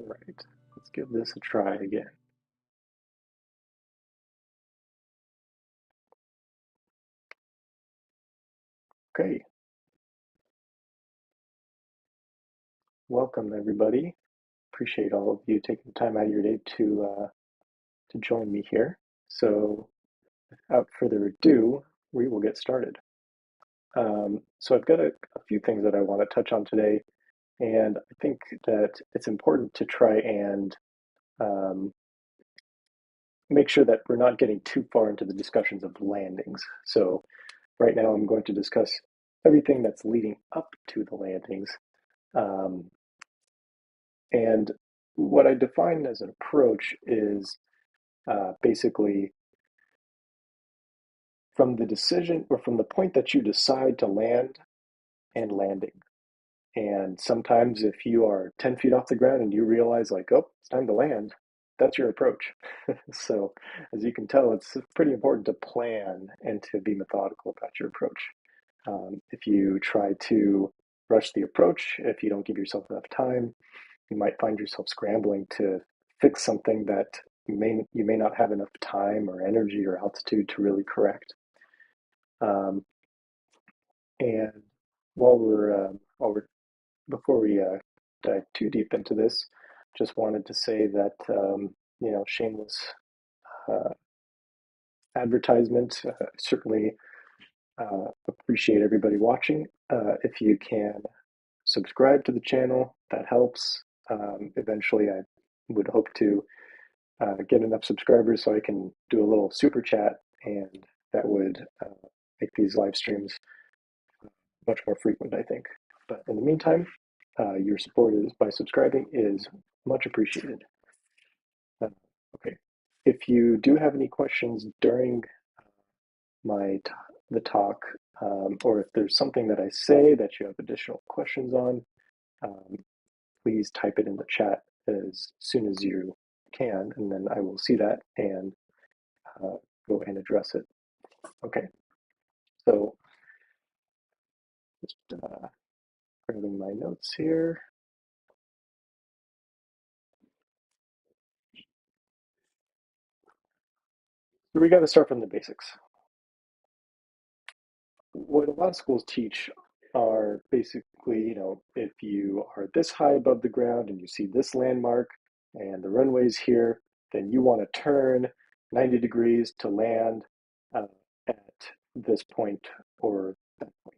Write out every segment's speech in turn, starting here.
All right, let's give this a try again. Okay, welcome everybody. Appreciate all of you taking the time out of your day to join me here. So, without further ado, we will get started. So I've got a few things that I want to touch on today, and I think that it's important to try and um, make sure that we're not getting too far into the discussions of landings. So right now, I'm going to discuss everything that's leading up to the landings. Um, And what I define as an approach is basically from the decision or from the point that you decide to land and landing. And sometimes if you are 10 feet off the ground and you realize, like, oh, it's time to land, that's your approach. So, as you can tell, it's pretty important to plan and to be methodical about your approach. If you try to rush the approach, if you don't give yourself enough time, you might find yourself scrambling to fix something that you may not have enough time or energy or altitude to really correct. Um, and while we're before we dive too deep into this, just wanted to say that shameless uh, advertisement. Certainly appreciate everybody watching. If you can subscribe to the channel, that helps. Eventually, I would hope to get enough subscribers so I can do a little super chat, and that would make these live streams much more frequent, I think. But in the meantime, your support is by subscribing is much appreciated. Uh, okay, if you do have any questions during my the talk, or if there's something that I say that you have additional questions on, um, please type it in the chat as soon as you can, and then I will see that and uh, go and address it. Okay, so just grabbing my notes here. So we got to start from the basics. What a lot of schools teach are basically, if you are this high above the ground and you see this landmark and the runway's here, then you want to turn 90 degrees to land uh, at this point or that point.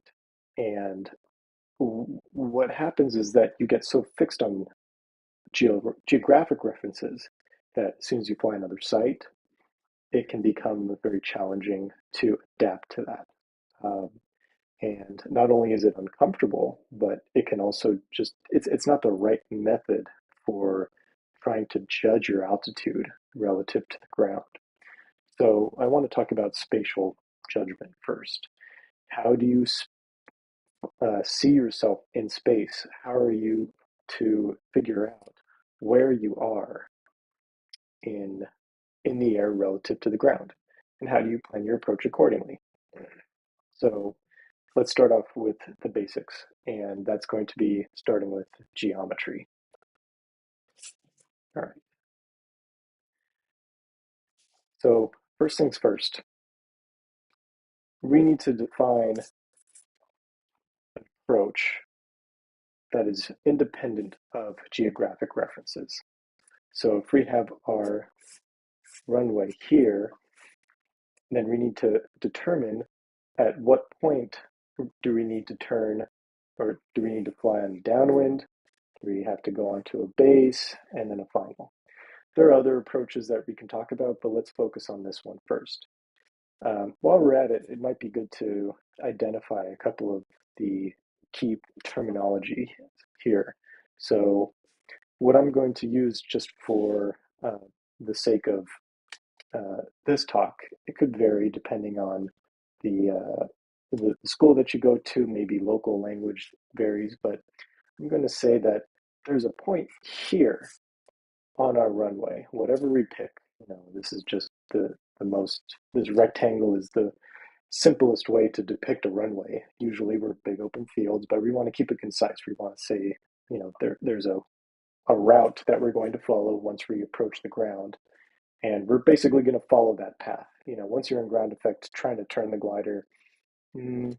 And what happens is that you get so fixed on geographic references that as soon as you fly another site, it can become very challenging to adapt to that. Um, and not only is it uncomfortable, but it can also it's not the right method for trying to judge your altitude relative to the ground. So I want to talk about spatial judgment first. How do you see yourself in space? How are you to figure out where you are in in the air relative to the ground? And how do you plan your approach accordingly? So let's start off with the basics, and that's going to be starting with geometry. All right. So first things first, we need to define an approach that is independent of geographic references. So if we have our runway here, then we need to determine at what point do we need to turn, or do we need to fly on downwind? Do we have to go onto a base and then a final? There are other approaches that we can talk about, but let's focus on this one first. While we're at it, it might be good to identify a couple of the key terminology here. So what I'm going to use just for the sake of this talk, it could vary depending on the, the school that you go to, maybe local language varies, but I'm going to say that there's a point here on our runway, whatever we pick. This is just the most, this rectangle is the simplest way to depict a runway. Usually we're big open fields, but we want to keep it concise. We want to say, there's a a route that we're going to follow once we approach the ground. And we're basically going to follow that path. Once you're in ground effect, trying to turn the glider, you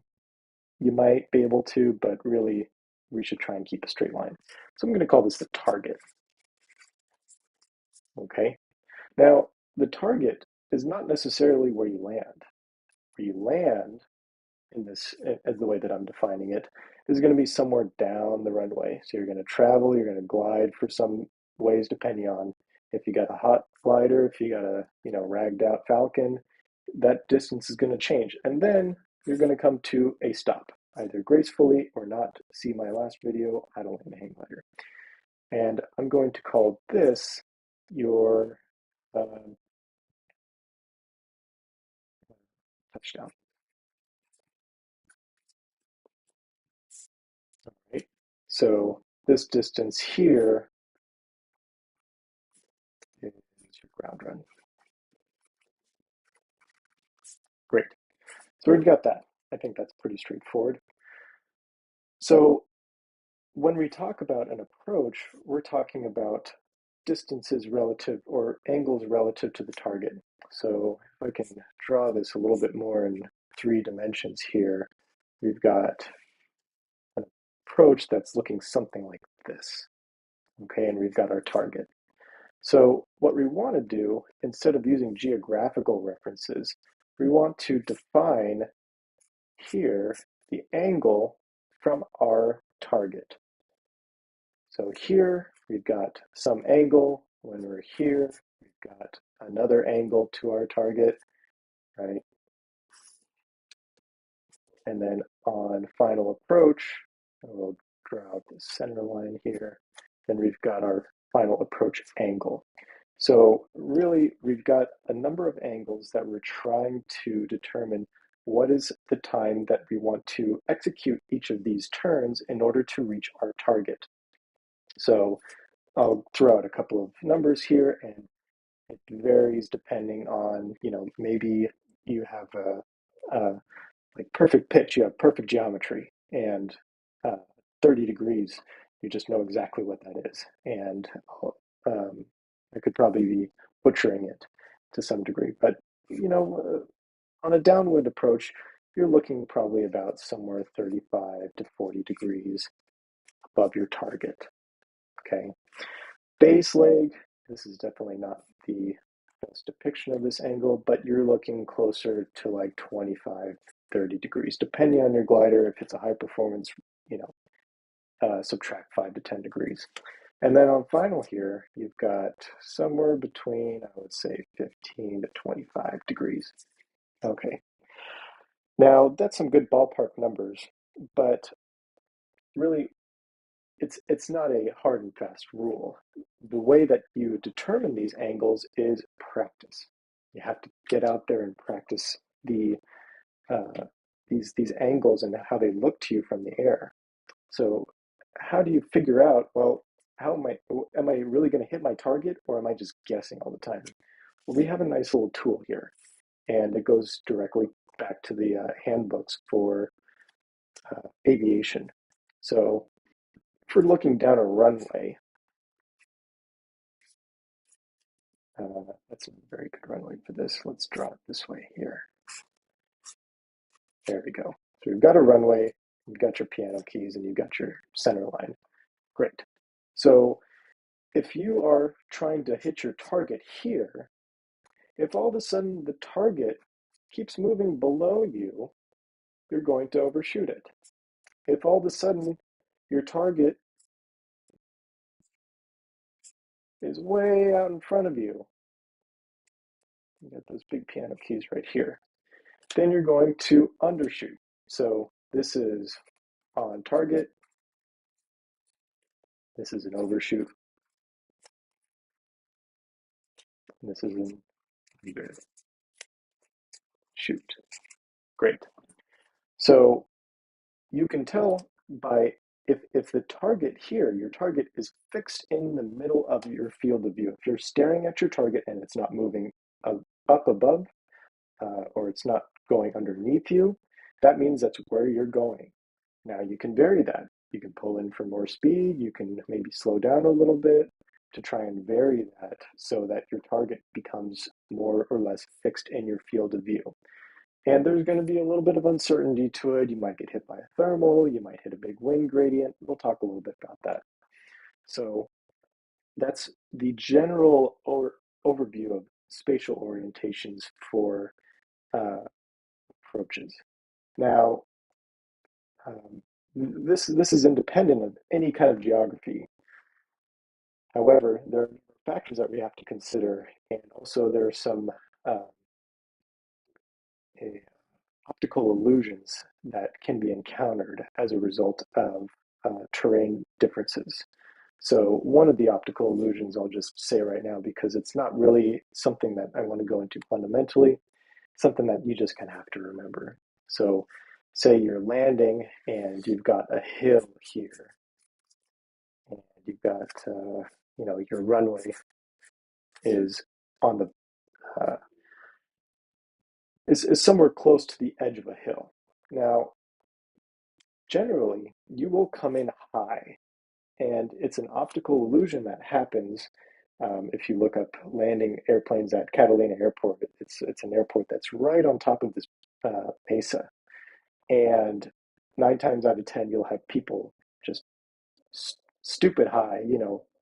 might be able to, but really we should try and keep a straight line. So I'm going to call this the target. Okay. Now, the target is not necessarily where you land. Where you land in this, as the way that I'm defining it, is going to be somewhere down the runway. So you're going to travel, you're going to glide for some ways, depending on if you got a hot glider, if you got a ragged out Falcon, that distance is going to change. And then you're going to come to a stop, either gracefully or not. See my last video, I don't land a hang glider. And I'm going to call this your touchdown. All right. So this distance here is your ground run. Great. So we've got that. I think that's pretty straightforward. So when we talk about an approach, we're talking about distances relative or angles relative to the target. So if I can draw this a little bit more in 3 dimensions here, we've got an approach that's looking something like this. Okay, and we've got our target. So what we want to do, instead of using geographical references, we want to define here the angle from our target. So here we've got some angle. When we're here, we've got another angle to our target, right? And then on final approach, we'll draw out the center line here. Then we've got our final approach angle. So really, we've got a number of angles that we're trying to determine what is the time that we want to execute each of these turns in order to reach our target. So I'll throw out a couple of numbers here, and it varies depending on, maybe you have a like perfect pitch, you have perfect geometry, and 30 degrees, you just know exactly what that is. And I could probably be butchering it to some degree, but on a downwind approach, you're looking probably about somewhere 35 to 40 degrees above your target. Okay. Base leg, this is definitely not the best depiction of this angle, but you're looking closer to like 25, 30 degrees, depending on your glider. If it's a high performance, subtract 5 to 10 degrees. And then on final here, you've got somewhere between, I would say, 15 to 25 degrees. Okay. Now, that's some good ballpark numbers, but really, it's not a hard and fast rule. The way that you determine these angles is practice. You have to get out there and practice these angles and how they look to you from the air. So how do you figure out, well, how am I really going to hit my target, or am I just guessing all the time? Well, we have a nice little tool here, and it goes directly back to the handbooks for aviation. So if we're looking down a runway, that's a very good runway for this. Let's draw it this way here. There we go. So we've got a runway, you've got your piano keys, and you've got your center line. Great. So if you are trying to hit your target here, if all of a sudden the target keeps moving below you, you're going to overshoot it. If all of a sudden your target is way out in front of you, you got those big piano keys right here, then you're going to undershoot. So this is on target, this is an overshoot, and this is an undershoot. Great. So you can tell by if the target here, your target is fixed in the middle of your field of view. If you're staring at your target and it's not moving up above, or it's not going underneath you, that means that's where you're going. Now you can vary that. You can pull in for more speed. You can maybe slow down a little bit to try and vary that so that your target becomes more or less fixed in your field of view. And there's going to be a little bit of uncertainty to it. You might get hit by a thermal, you might hit a big wind gradient. We'll talk a little bit about that. So that's the general overview of spatial orientations for uh, approaches. Now, this is independent of any kind of geography. However, there are factors that we have to consider, and also there are some uh, optical illusions that can be encountered as a result of terrain differences. So one of the optical illusions I'll just say right now, because it's not really something that I want to go into fundamentally, something that you just kind of have to remember. So say you're landing and you've got a hill here, and you've got, your runway is on the, is somewhere close to the edge of a hill. Now, generally, you will come in high, and it's an optical illusion that happens. If you look up landing airplanes at Catalina Airport, it's an airport that's right on top of this mesa, and 9 times out of 10, you'll have people just stupid high.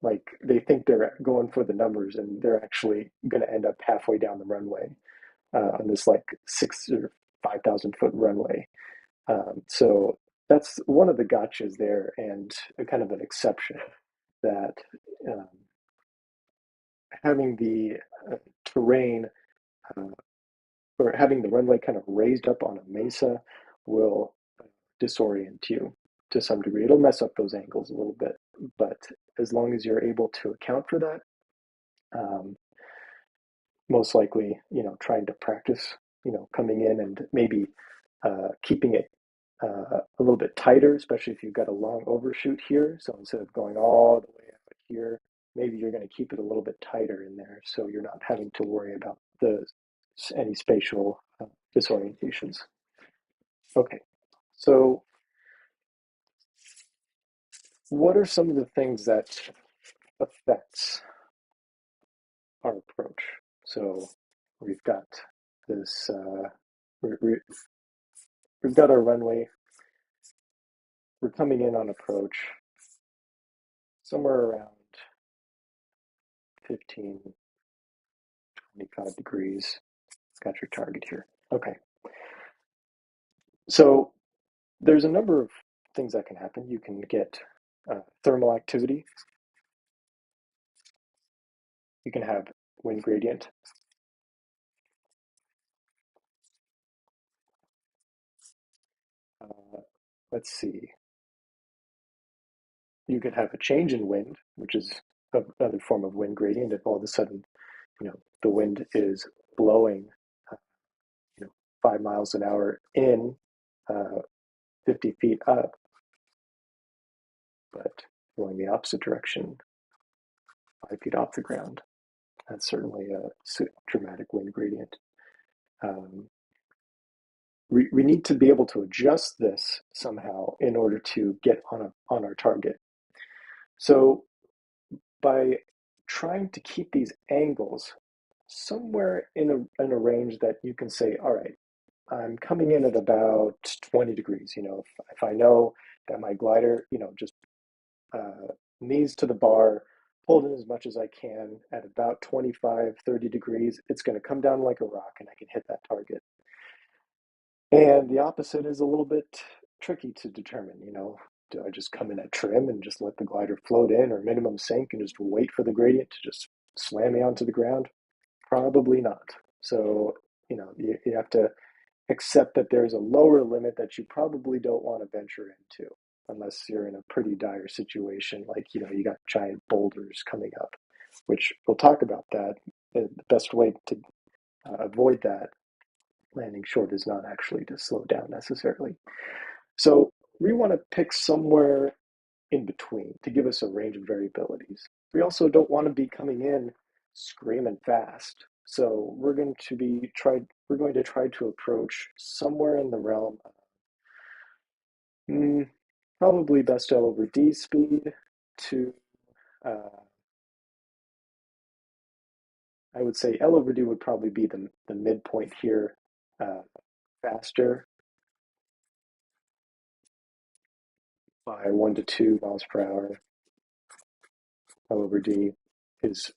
Like they think they're going for the numbers, and they're actually going to end up halfway down the runway on this like 6 or 5,000 foot runway. So that's one of the gotchas there, and a kind of an exception that um, having the terrain uh, or having the runway kind of raised up on a mesa will disorient you to some degree. It'll mess up those angles a little bit, but as long as you're able to account for that, um, most likely, trying to practice, coming in and maybe keeping it a little bit tighter, especially if you've got a long overshoot here. So instead of going all the way out here, maybe you're going to keep it a little bit tighter in there, so you're not having to worry about any spatial disorientations. Okay, so what are some of the things that affects our approach? So we've got this, we've got our runway. We're coming in on approach somewhere around 15, 25 degrees. Got your target here. Okay. So there's a number of things that can happen. You can get thermal activity. You can have wind gradient. Let's see. You could have a change in wind, which is another form of wind gradient. If all of a sudden, the wind is blowing, uh, 5 miles an hour in, 50 feet up, but going the opposite direction, 5 feet off the ground. That's certainly a dramatic wind gradient. Um, we need to be able to adjust this somehow in order to get on our target. So by trying to keep these angles somewhere in a range that you can say, all right, I'm coming in at about 20 degrees. If I know that my glider, just knees to the bar, pulled in as much as I can at about 25, 30 degrees, it's going to come down like a rock and I can hit that target. And the opposite is a little bit tricky to determine. Do I just come in at trim and just let the glider float in, or minimum sink and just wait for the gradient to just slam me onto the ground? Probably not. So, you have to accept that there's a lower limit that you probably don't want to venture into unless you're in a pretty dire situation, like, you got giant boulders coming up, which we'll talk about that. The best way to avoid that landing short is not actually to slow down necessarily. So we want to pick somewhere in between to give us a range of variabilities. We also don't want to be coming in screaming fast. So we're going to try to approach somewhere in the realm of probably best L over D speed to, I would say L over D would probably be the midpoint here, faster by 1 to 2 miles per hour. L over D is,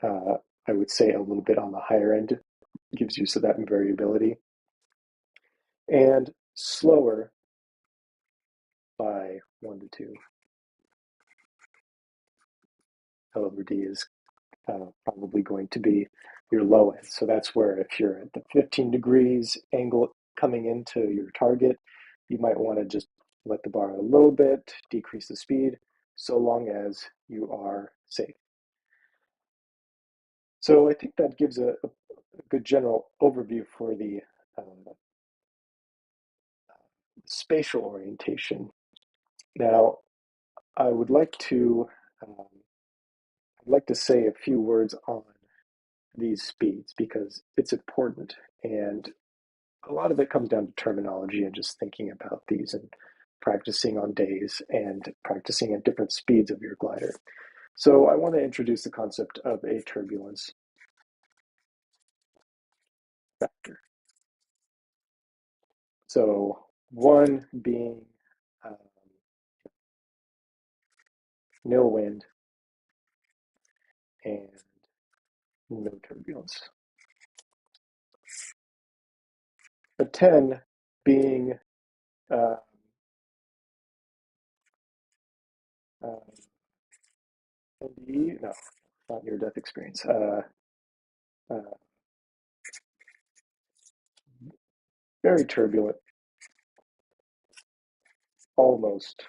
I would say, a little bit on the higher end, gives you so that variability. And slower by 1 to 2. L over D is probably going to be your low end. So that's where if you're at the 15 degrees angle coming into your target, you might want to just let the bar out a little bit, decrease the speed, so long as you are safe. So I think that gives a good general overview for the spatial orientation. Now, I would like to say a few words on these speeds because it's important, and a lot of it comes down to terminology and just thinking about these and practicing on days and practicing at different speeds of your glider. So I want to introduce the concept of a turbulence factor. So one being nil wind and no turbulence. A 10 being uh, NDE, no, not near death experience. Uh, very turbulent, almost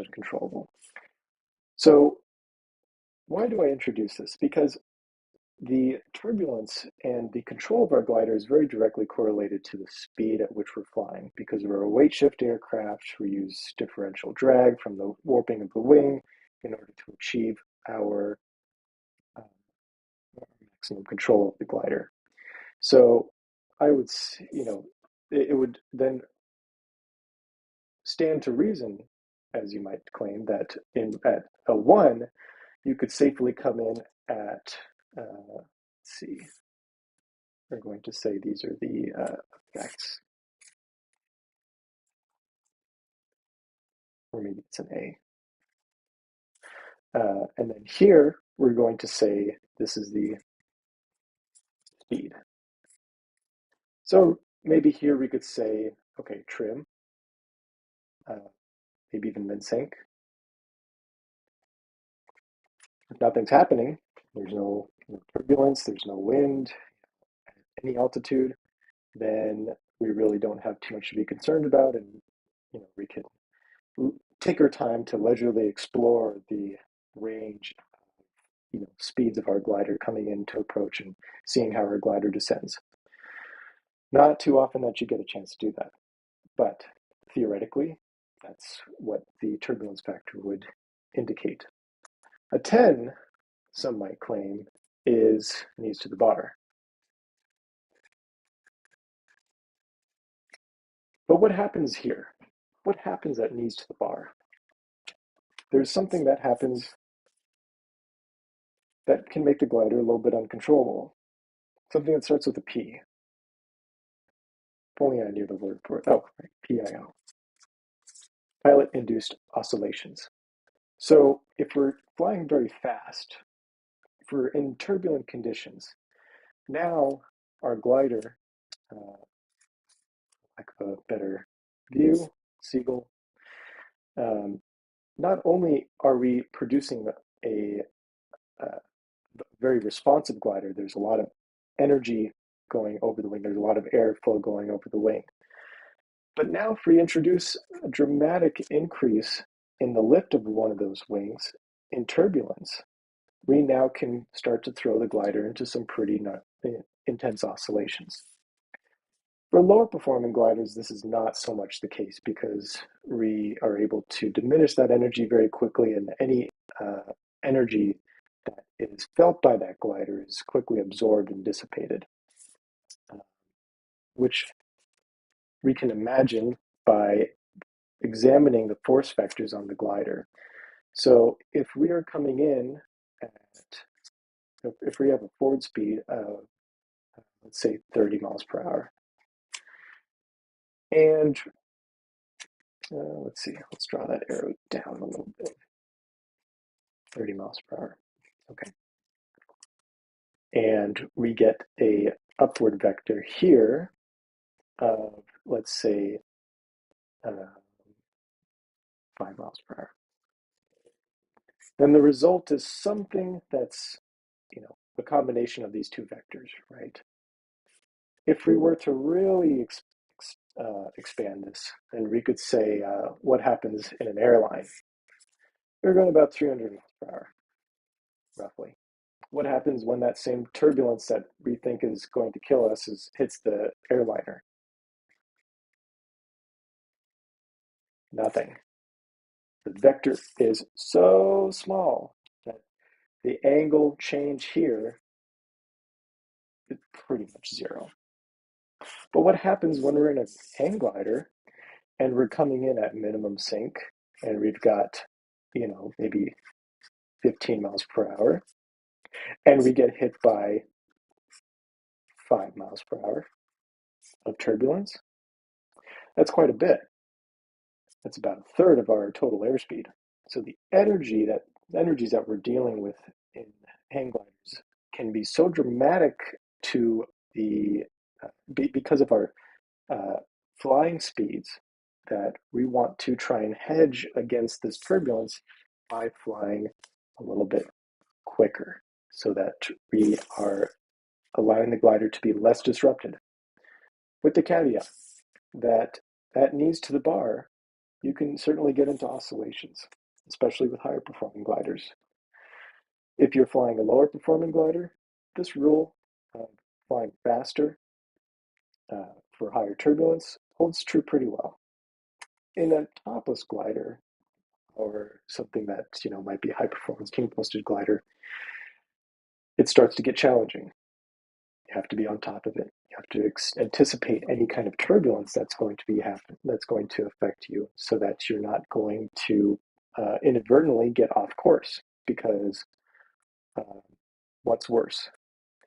uncontrollable. So why do I introduce this? Because the turbulence and the control of our glider is very directly correlated to the speed at which we're flying. Because we're a weight shift aircraft, we use differential drag from the warping of the wing in order to achieve our maximum control of the glider. So I would, it would then stand to reason, as you might claim, that at a 1, you could safely come in at, let's see, we're going to say these are the effects, or maybe it's an A. And then here, we're going to say this is the speed. So maybe here we could say, okay, trim, maybe even mid-sync. If nothing's happening, there's no turbulence, there's no wind, any altitude, then we really don't have too much to be concerned about, and we can take our time to leisurely explore the range of speeds of our glider coming into approach and seeing how our glider descends. Not too often that you get a chance to do that, but theoretically, that's what the turbulence factor would indicate. A 10, some might claim, is knees to the bar. But what happens here? What happens at knees to the bar? There's something that happens that can make the glider a little bit uncontrollable. Something that starts with a P. If only I knew the word for it. Oh, right, PIO. Pilot-induced oscillations. So if we're flying very fast, if we're in turbulent conditions, now our glider, lack of a better view, seagull, not only are we producing a very responsive glider, there's a lot of energy going over the wing, there's a lot of airflow going over the wing. But now if we introduce a dramatic increase in the lift of one of those wings in turbulence, we now can start to throw the glider into some pretty intense oscillations. For lower performing gliders, this is not so much the case because we are able to diminish that energy very quickly, and any energy that is felt by that glider is quickly absorbed and dissipated. which we can imagine by examining the force vectors on the glider. So if we are coming in at, if we have a forward speed of, let's say, 30 miles per hour, and let's see, let's draw that arrow down a little bit, 30 miles per hour, okay. And we get a upward vector here of, let's say, 5 miles per hour. Then the result is something that's, a combination of these two vectors, right? If we were to really expand this, then we could say what happens in an airline. They're going about 300 miles per hour, roughly. What happens when that same turbulence that we think is going to kill us hits the airliner? Nothing. The vector is so small that the angle change here is pretty much zero. But what happens when we're in a hang glider and we're coming in at minimum sink and we've got, maybe 15 miles per hour and we get hit by 5 miles per hour of turbulence? That's quite a bit. That's about a third of our total airspeed. So the energies that we're dealing with in hang gliders can be so dramatic to the because of our flying speeds that we want to try and hedge against this turbulence by flying a little bit quicker so that we are allowing the glider to be less disrupted. With the caveat that at knees to the bar, you can certainly get into oscillations, especially with higher performing gliders. If you're flying a lower performing glider, this rule of flying faster for higher turbulence holds true pretty well. In a topless glider, or something that might be a high performance king posted glider, it starts to get challenging. You have to be on top of it. You have to anticipate any kind of turbulence that's going to affect you, so that you're not going to inadvertently get off course. Because what's worse,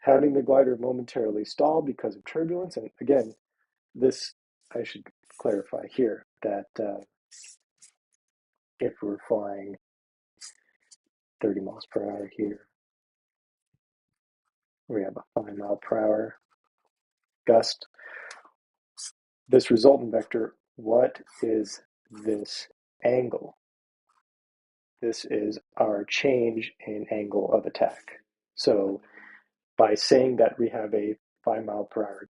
having the glider momentarily stall because of turbulence? And again, this, I should clarify here that if we're flying 30 miles per hour here, we have a 5 mile per hour gust. This resultant vector, what is this angle? This is our change in angle of attack. So by saying that we have a 5 mile per hour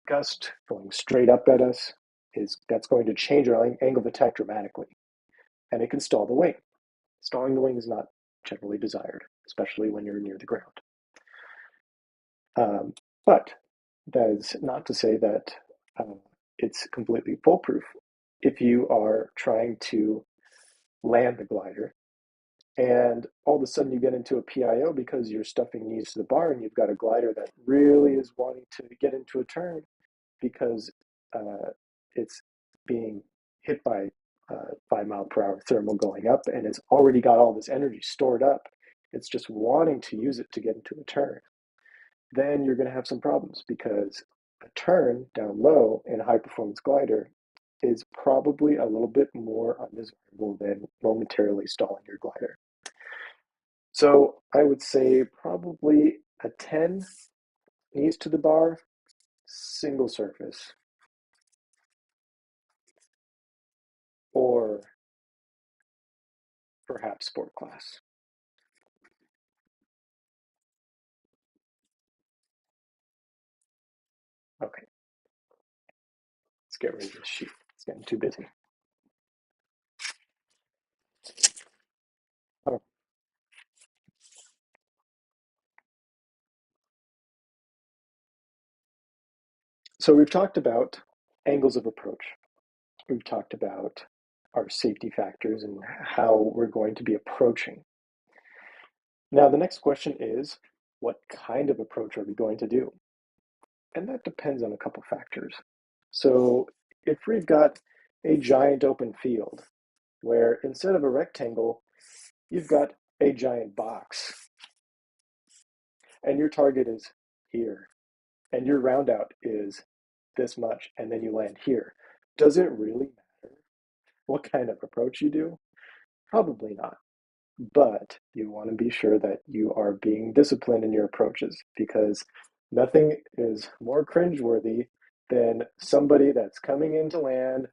gust going straight up at us, that's going to change our angle of attack dramatically. And it can stall the wing. Stalling the wing is not generally desired, especially when you're near the ground. But that is not to say that it's completely foolproof. If you are trying to land the glider and all of a sudden you get into a PIO because you're stuffing knees to the bar and you've got a glider that really is wanting to get into a turn because it's being hit by 5 mile per hour thermal going up and it's already got all this energy stored up, it's just wanting to use it to get into a turn, then you're going to have some problems, because a turn down low in a high performance glider is probably a little bit more undesirable than momentarily stalling your glider. So I would say probably a 10 knees to the bar, single surface, or perhaps sport class. Okay, let's get rid of this sheet. It's getting too busy. Oh. So we've talked about angles of approach. We've talked about our safety factors and how we're going to be approaching. Now, the next question is, what kind of approach are we going to do? And that depends on a couple factors. So if we've got a giant open field where instead of a rectangle, you've got a giant box and your target is here and your round out is this much and then you land here, does it really matter what kind of approach you do? Probably not. But you want to be sure that you are being disciplined in your approaches because nothing is more cringeworthy than somebody that's coming into land,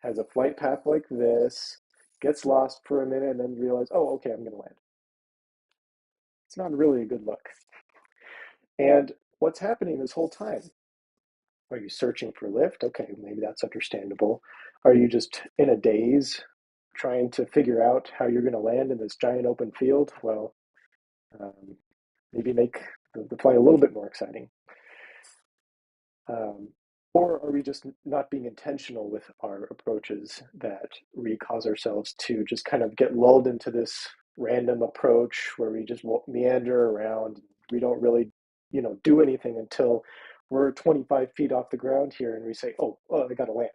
has a flight path like this, gets lost for a minute, and then realize, oh, okay, I'm going to land. It's not really a good look. And what's happening this whole time? Are you searching for lift? Okay, maybe that's understandable. Are you just in a daze trying to figure out how you're going to land in this giant open field? Well, um, maybe make the flight a little bit more exciting. Um, or are we just not being intentional with our approaches that we cause ourselves to just kind of get lulled into this random approach where we just meander around? We don't really, do anything until we're 25 feet off the ground here and we say, oh, I got to land.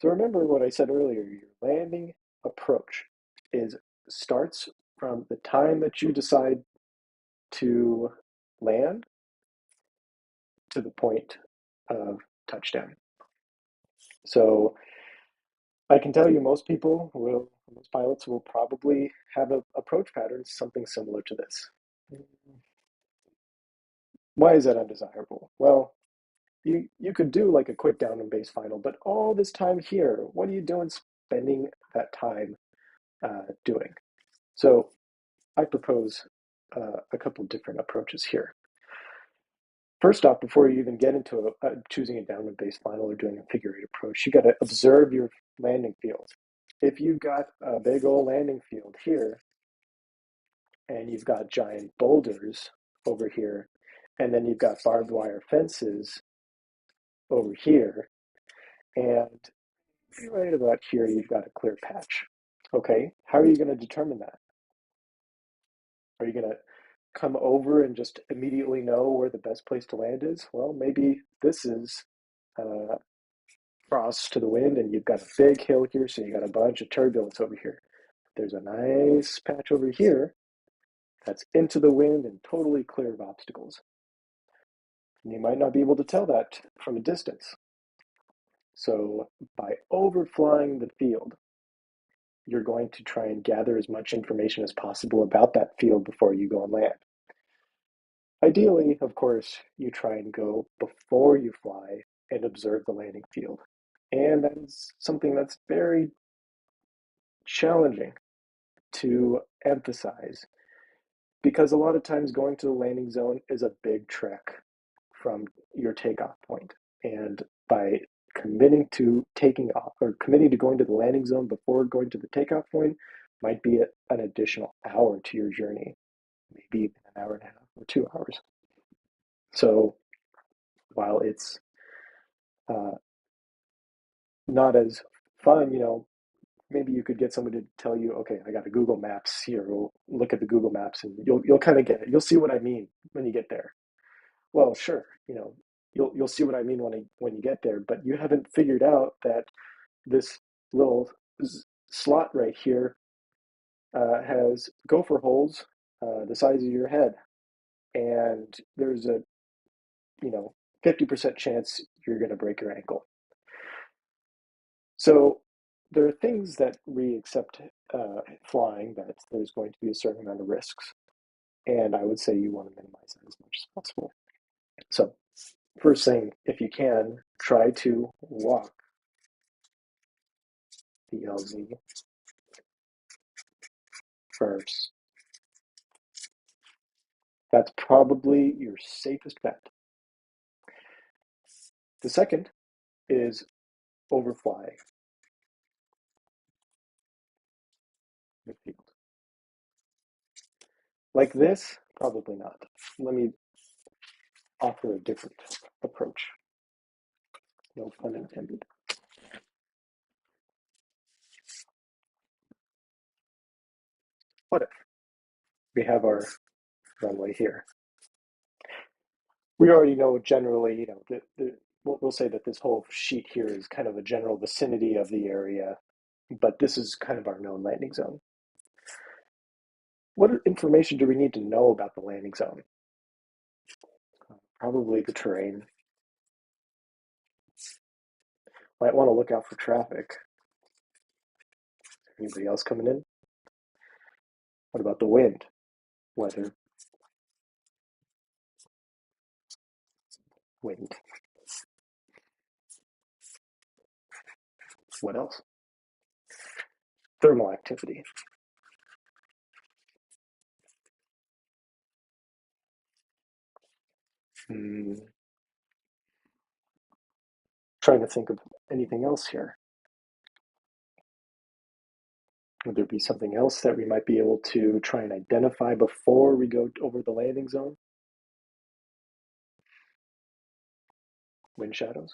So remember what I said earlier, your landing approach is starts from the time that you decide to land to the point of touchdown. So I can tell you most pilots will probably have an approach pattern something similar to this. Why is that undesirable? Well, you could do like a quick down and base final, but all this time here, what are you doing spending that time doing? So I propose a couple different approaches here. First off, before you even get into choosing a downward base final or doing a figure eight approach, you got to observe your landing field. If you've got a big old landing field here and you've got giant boulders over here, and then you've got barbed wire fences over here, and right about here, you've got a clear patch. Okay, how are you going to determine that? Are you going to come over and just immediately know where the best place to land is? Well, maybe this is cross to the wind and you've got a big hill here, so you got a bunch of turbulence over here. There's a nice patch over here that's into the wind and totally clear of obstacles. And you might not be able to tell that from a distance. So by overflying the field, you're going to try and gather as much information as possible about that field before you go and land. Ideally, of course, you try and go before you fly and observe the landing field. And that is something that's very challenging to emphasize because a lot of times going to the landing zone is a big trek from your takeoff point. And by committing to taking off or committing to going to the landing zone before going to the takeoff point might be an additional hour to your journey, maybe even an hour and a half or 2 hours. So while it's uh, not as fun, maybe you could get somebody to tell you, okay, I got a Google Maps here. We'll look at the Google Maps and you'll kind of get it. You'll see what I mean when you get there. Well, sure, you'll see what I mean when you get there, but you haven't figured out that this little slot right here has gopher holes the size of your head, and there's a 50% chance you're going to break your ankle. So there are things that we accept flying that there's going to be a certain amount of risks, and I would say you want to minimize that as much as possible. So first thing, if you can, try to walk the LZ first. That's probably your safest bet. The second is overfly the field. Like this, probably not. Let me offer a different approach. No pun intended. What if we have our runway here? We already know generally, we'll say that this whole sheet here is kind of a general vicinity of the area, but this is kind of our known landing zone. What information do we need to know about the landing zone? Probably the terrain. Might want to look out for traffic. Anybody else coming in? What about the wind, weather, wind? What else? Thermal activity. Trying to think of anything else here. Would there be something else that we might be able to try and identify before we go over the landing zone? Wind shadows.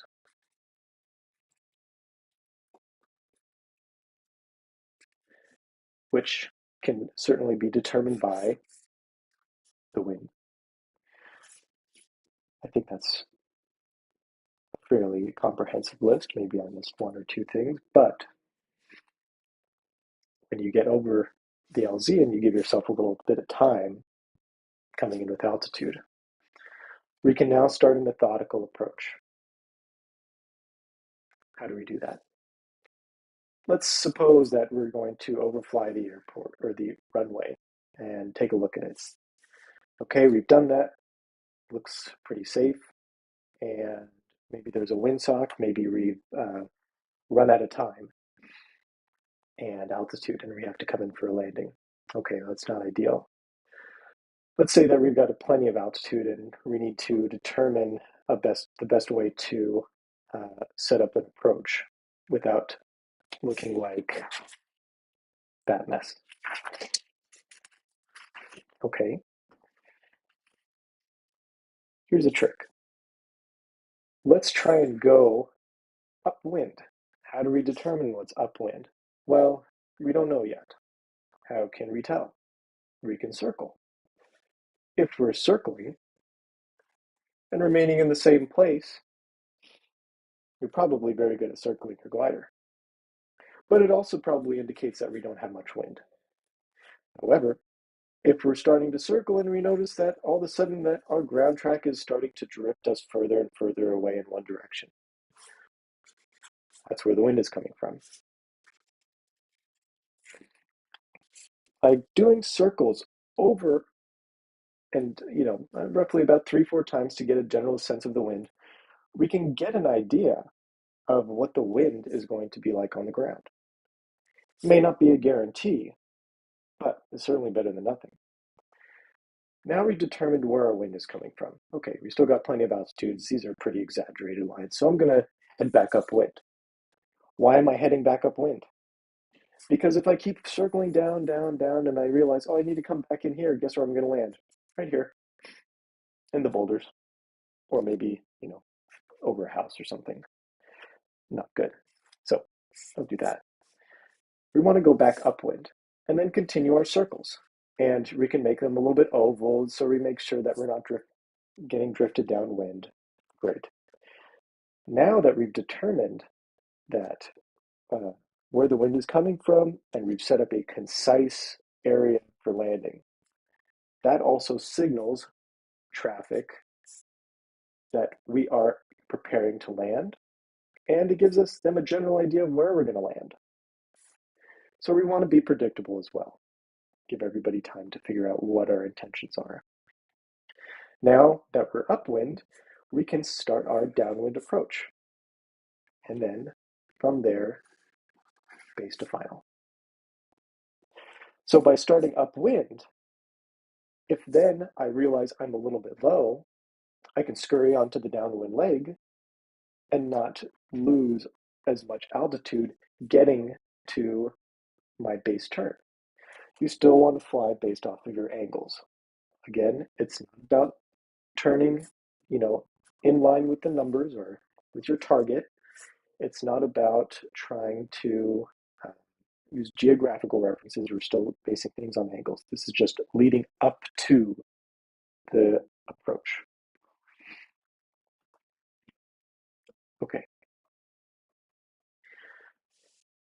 Which can certainly be determined by the wind. I think that's a fairly comprehensive list. Maybe I missed one or two things, but when you get over the LZ and you give yourself a little bit of time coming in with altitude, we can now start a methodical approach. How do we do that? Let's suppose that we're going to overfly the airport or the runway and take a look at it. Okay, we've done that. Looks pretty safe. And maybe there's a windsock. Maybe we've run out of time and altitude and we have to come in for a landing. Okay, that's not ideal. Let's say that we've got plenty of altitude and we need to determine the best way to set up an approach without looking like that mess. Okay, here's a trick. Let's try and go upwind. How do we determine what's upwind? Well, we don't know yet. How can we tell? We can circle. If we're circling and remaining in the same place, you're probably very good at circling your glider. But it also probably indicates that we don't have much wind. However, if we're starting to circle and we notice that all of a sudden that our ground track is starting to drift us further and further away in one direction, that's where the wind is coming from. By doing circles over and roughly about 3-4 times to get a general sense of the wind, we can get an idea of what the wind is going to be like on the ground. It may not be a guarantee, but it's certainly better than nothing. Now we've determined where our wind is coming from. Okay, we still got plenty of altitudes. These are pretty exaggerated lines, so I'm going to head back upwind. Why am I heading back upwind? Because if I keep circling down, down, down, and I realize, oh, I need to come back in here, guess where I'm going to land? Right here, in the boulders, or maybe, over a house or something. Not good. So don't do that. We want to go back upwind and then continue our circles. And we can make them a little bit oval so we make sure that we're not getting drifted downwind. Great. Now that we've determined that where the wind is coming from and we've set up a concise area for landing, that also signals traffic that we are preparing to land, and it gives them a general idea of where we're going to land. So we want to be predictable as well. Give everybody time to figure out what our intentions are. Now that we're upwind, we can start our downwind approach. And then from there, base to final. So by starting upwind, if then I realize I'm a little bit low, I can scurry onto the downwind leg and not lose as much altitude getting to my base turn. You still want to fly based off of your angles. Again, it's not about turning, in line with the numbers or with your target. It's not about trying to use geographical references. We're still basing things on angles. This is just leading up to the approach. Okay,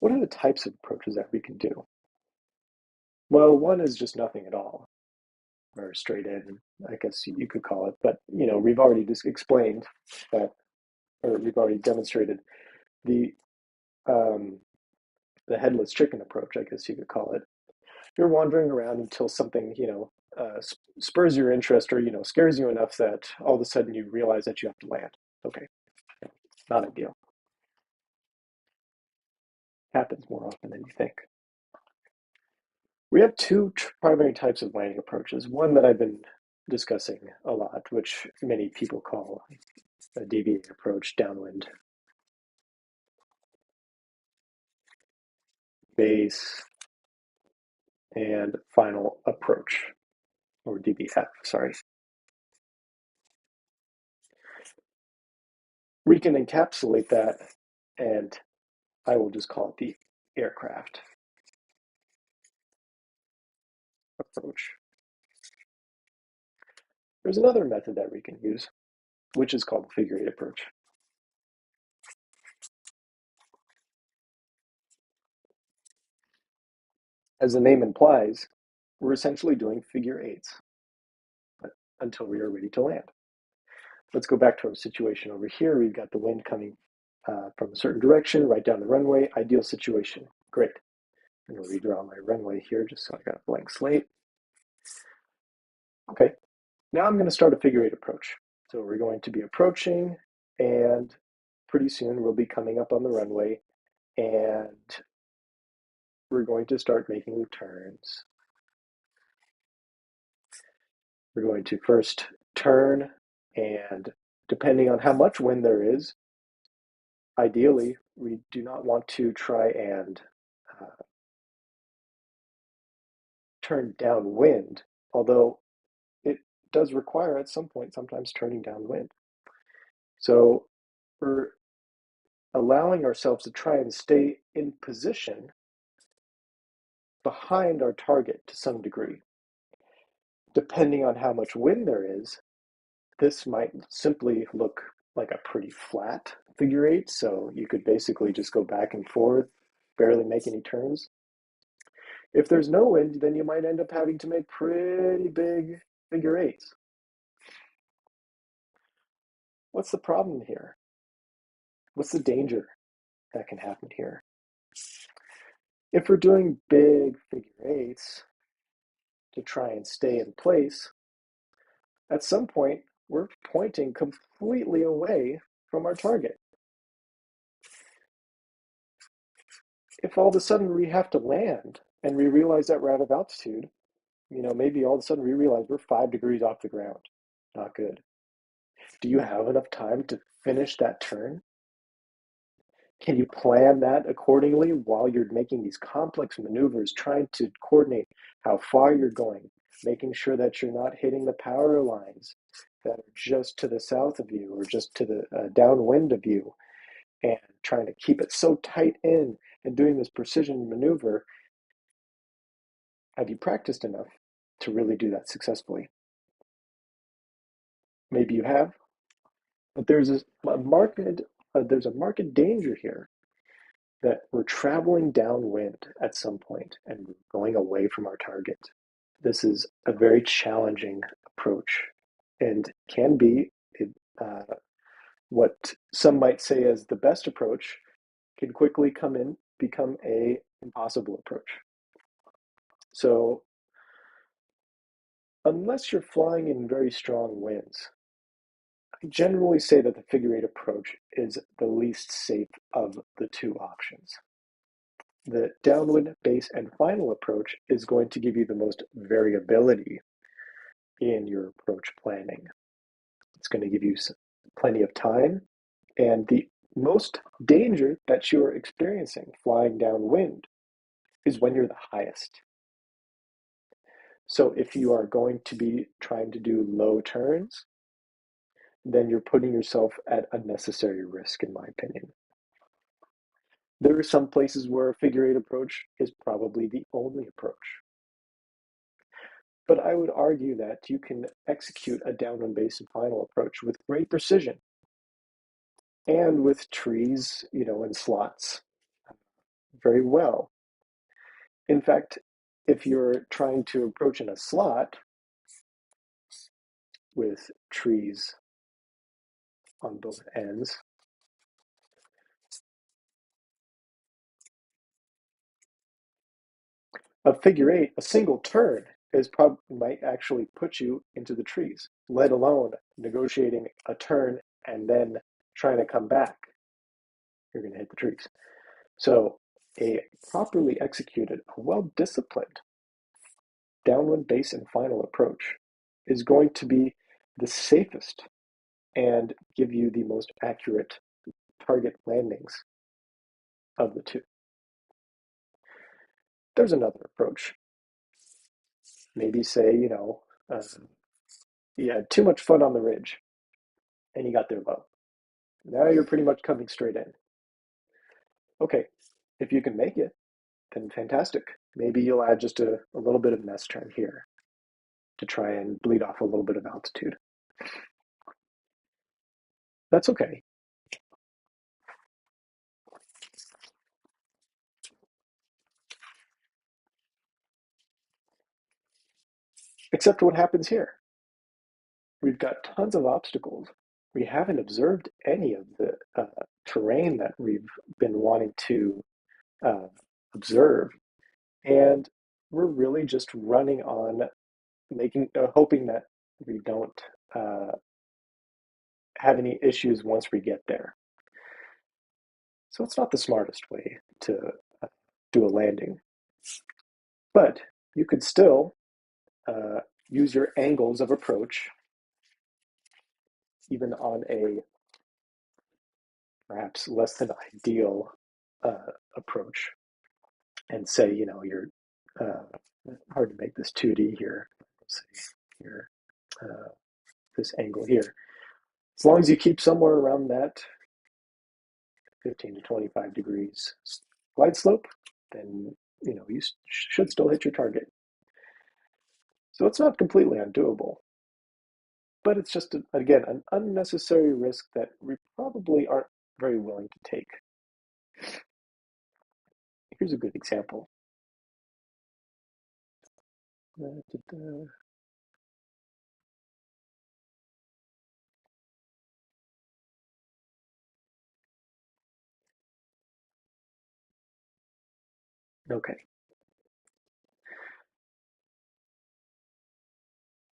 what are the types of approaches that we can do? Well, one is just nothing at all, or straight in, I guess you could call it. But we've already just explained that, or we've already demonstrated the um, the headless chicken approach, I guess you could call it. You're wandering around until something spurs your interest, or scares you enough that all of a sudden you realize that you have to land. Okay, not ideal. Happens more often than you think. We have two primary types of landing approaches. One that I've been discussing a lot, which many people call a deviated approach, downwind, base, and final approach, or DBF, sorry. We can encapsulate that, and I will just call it the aircraft approach. There's another method that we can use, which is called the figure eight approach. As the name implies, we're essentially doing figure eights until we are ready to land. Let's go back to our situation over here. We've got the wind coming from a certain direction, right down the runway. Ideal situation. Great. I'm going to redraw my runway here just so I got a blank slate. Okay. Now I'm going to start a figure eight approach. So we're going to be approaching, and pretty soon we'll be coming up on the runway, and we're going to start making turns. We're going to first turn, and depending on how much wind there is, ideally, we do not want to try and turn downwind, although it does require at some point sometimes turning downwind. So we're allowing ourselves to try and stay in position behind our target to some degree. Depending on how much wind there is, this might simply look like a pretty flat figure eight. So you could basically just go back and forth, barely make any turns. If there's no wind, then you might end up having to make pretty big figure eights. What's the problem here? What's the danger that can happen here? If we're doing big figure eights to try and stay in place, at some point we're pointing completely away from our target. If all of a sudden we have to land and we realize that we're out of altitude, maybe all of a sudden we realize we're 5 degrees off the ground. Not good. Do you have enough time to finish that turn? Can you plan that accordingly while you're making these complex maneuvers, trying to coordinate how far you're going, making sure that you're not hitting the power lines that are just to the south of you or just to the downwind of you, and trying to keep it so tight in and doing this precision maneuver? Have you practiced enough to really do that successfully? Maybe you have, but there's a marked danger here that we're traveling downwind at some point and going away from our target. This is a very challenging approach and can be uh, what some might say as the best approach can quickly become a impossible approach. So unless you're flying in very strong winds, I generally say that the figure eight approach is the least safe of the two options. The downwind, base, and final approach is going to give you the most variability in your approach planning. It's going to give you plenty of time, and the most danger that you're experiencing flying downwind is when you're the highest. So if you are going to be trying to do low turns, then you're putting yourself at unnecessary risk, in my opinion. There are some places where a figure eight approach is probably the only approach. But I would argue that you can execute a downwind, base, and final approach with great precision and with trees, in slots very well. In fact, if you're trying to approach in a slot with trees on both ends, a figure eight, a single turn might actually put you into the trees, let alone negotiating a turn and then trying to come back. You're going to hit the trees. So a properly executed, well-disciplined downwind base and final approach is going to be the safest and give you the most accurate target landings of the two. There's another approach. Maybe say, you had too much fun on the ridge and you got there low. Now you're pretty much coming straight in. Okay, if you can make it, then fantastic. Maybe you'll add just a little bit of an S turn here to try and bleed off a little bit of altitude. That's okay. Except what happens here. We've got tons of obstacles. We haven't observed any of the terrain that we've been wanting to uh, observe. And we're really just running on hoping that we don't have any issues once we get there. So it's not the smartest way to do a landing. But you could still use your angles of approach even on a perhaps less than ideal approach and say, you're hard to make this 2D here. Let's see here, this angle here. As long as you keep somewhere around that 15 to 25 degrees glide slope, then you should still hit your target. So it's not completely undoable, but it's just again an unnecessary risk that we probably aren't very willing to take. Here's a good example. Okay,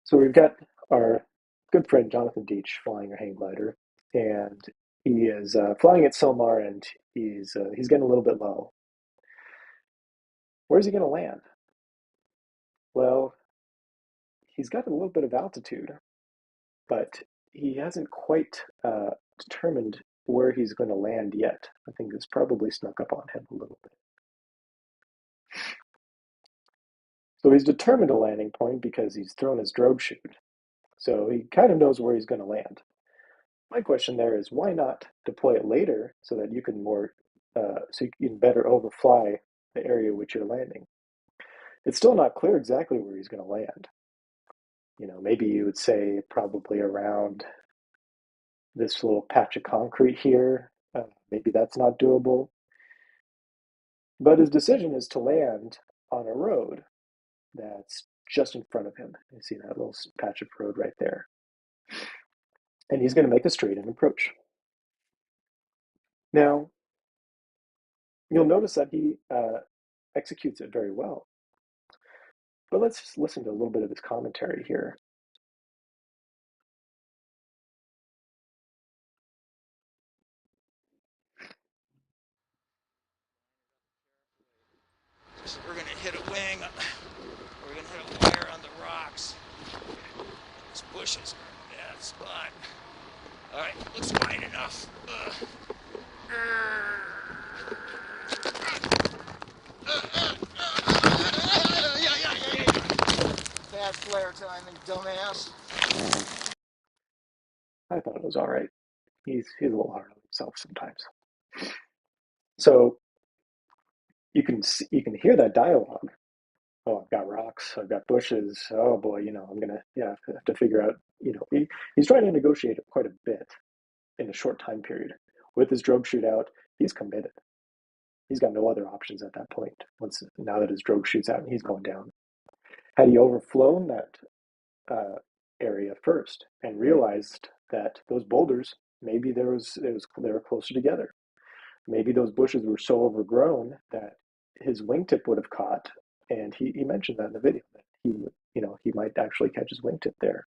so we've got our good friend Jonathan Deitch flying a hang glider, and he is flying at Silmar, and he's getting a little bit low. Where's he going to land? Well, he's got a little bit of altitude, but he hasn't quite determined where he's going to land yet. I think it's probably snuck up on him a little bit. So he's determined a landing point because he's thrown his drogue chute. So he kind of knows where he's going to land. My question there is, why not deploy it later so that you can so you can better overfly the area which you're landing? It's still not clear exactly where he's going to land. Maybe you would say probably around this little patch of concrete here. Maybe that's not doable. But his decision is to land on a road that's just in front of him. You see that little patch of road right there. And he's going to make a straight-in approach. Now, you'll notice that he executes it very well. But let's just listen to a little bit of his commentary here. We're going to hit a wing. We're going to hit a wire on the rocks. These bushes are a bad spot. All right, looks wide enough. Bad flare timing, dumbass. I thought it was all right. He's a little hard on himself sometimes. So you can hear that dialogue. Oh, I've got rocks. I've got bushes. Oh boy, I'm gonna have to figure out. He's trying to negotiate quite a bit in a short time period. with his drogue shootout, he's committed. He's got no other options at that point. Once now that his drogue shoots out and he's going down. Had he overflown that uh, area first and realized that those boulders, maybe they were closer together. Maybe those bushes were so overgrown that his wingtip would have caught. And he mentioned that in the video that he would, he might actually catch his wingtip there.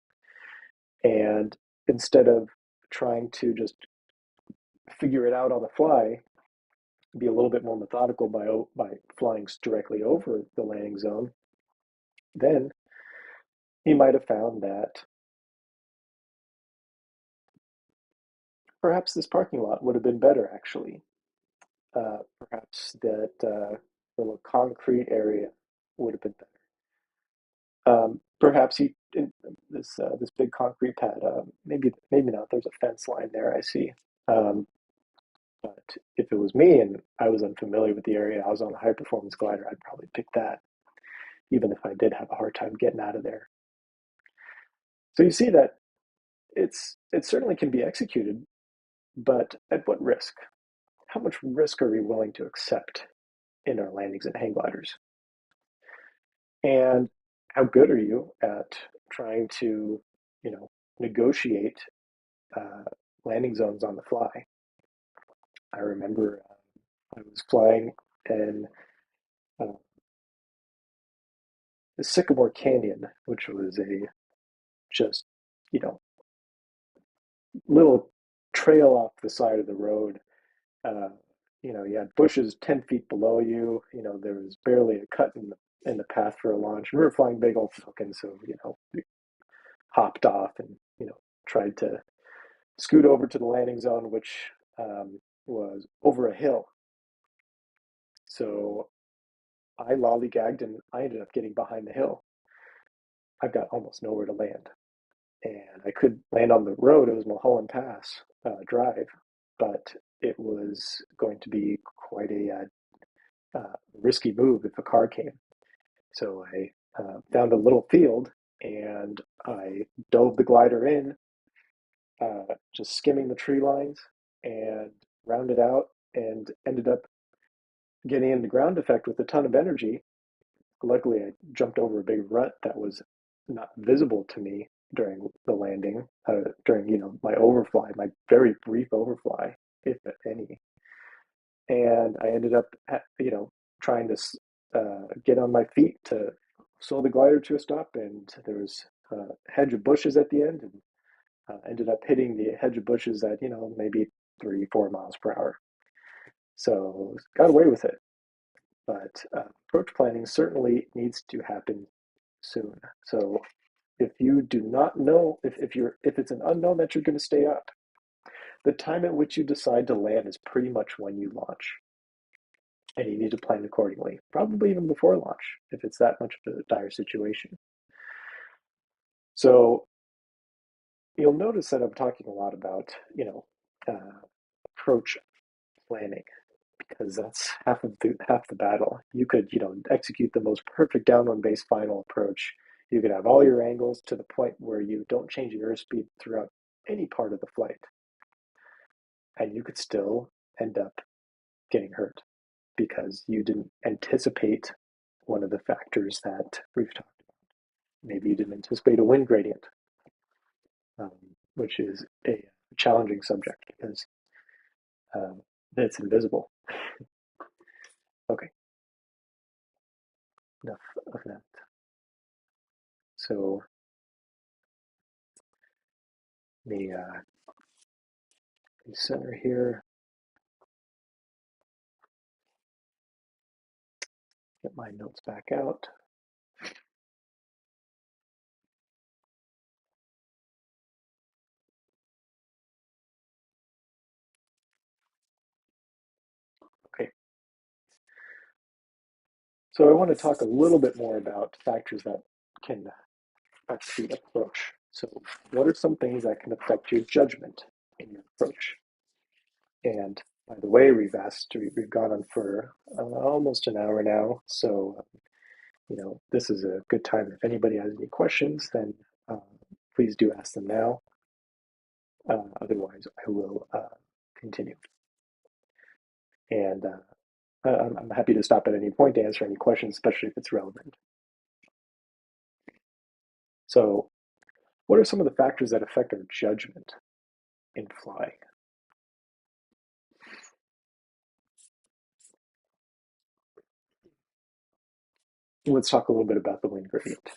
And instead of trying to just figure it out on the fly, be a little bit more methodical by flying directly over the landing zone, then he might have found that perhaps this parking lot would have been better actually. Perhaps that little concrete area would have been better. Perhaps he in this big concrete pad. Maybe not. There's a fence line there. I see. Um, but if it was me and I was unfamiliar with the area, I was on a high performance glider, I'd probably pick that, even if I did have a hard time getting out of there. So you see that it certainly can be executed, but at what risk? How much risk are we willing to accept in our landings and hang gliders? And how good are you at trying to, you know, negotiate uh, landing zones on the fly? I remember I was flying in uh, the Sycamore Canyon, which was a just, you know, little trail off the side of the road. Uh, you had bushes 10 feet below you. There was barely a cut in the path for a launch. We were flying big old Falcons, so, we hopped off and, tried to scoot over to the landing zone, which was over a hill. So I lollygagged and I ended up getting behind the hill. I've got almost nowhere to land. And I could land on the road. It was Mulholland Pass Drive, but it was going to be quite a risky move if a car came. So I found a little field and I dove the glider in, just skimming the tree lines and rounded out and ended up getting into ground effect with a ton of energy. Luckily, I jumped over a big rut that was not visible to me during the landing, during my overfly, my very brief overfly, if any. And I ended up, trying to get on my feet to slow the glider to a stop, and there was a hedge of bushes at the end, and ended up hitting the hedge of bushes at maybe 3-4 miles per hour. So got away with it. But approach planning certainly needs to happen soon. So if you do not know if it's an unknown that you're going to stay up, the time at which you decide to land is pretty much when you launch. And you need to plan accordingly, probably even before launch, if it's that much of a dire situation. So you'll notice that I'm talking a lot about, approach planning, because that's half the battle. You could, execute the most perfect downwind base final approach. You could have all your angles to the point where you don't change your airspeed throughout any part of the flight, and you could still end up getting hurt because you didn't anticipate one of the factors that we've talked about. Maybe you didn't anticipate a wind gradient, um, which is a challenging subject because it's invisible. Okay, enough of that. So the center here, get my notes back out. Okay, so I want to talk a little bit more about factors that can affect the approach. So what are some things that can affect your judgment in your approach? And by the way, we've gone on for almost an hour now. So, this is a good time. If anybody has any questions, then please do ask them now. Otherwise, I will continue. And I'm happy to stop at any point to answer any questions, especially if it's relevant. So, what are some of the factors that affect our judgment in flying? Let's talk a little bit about the wind gradient.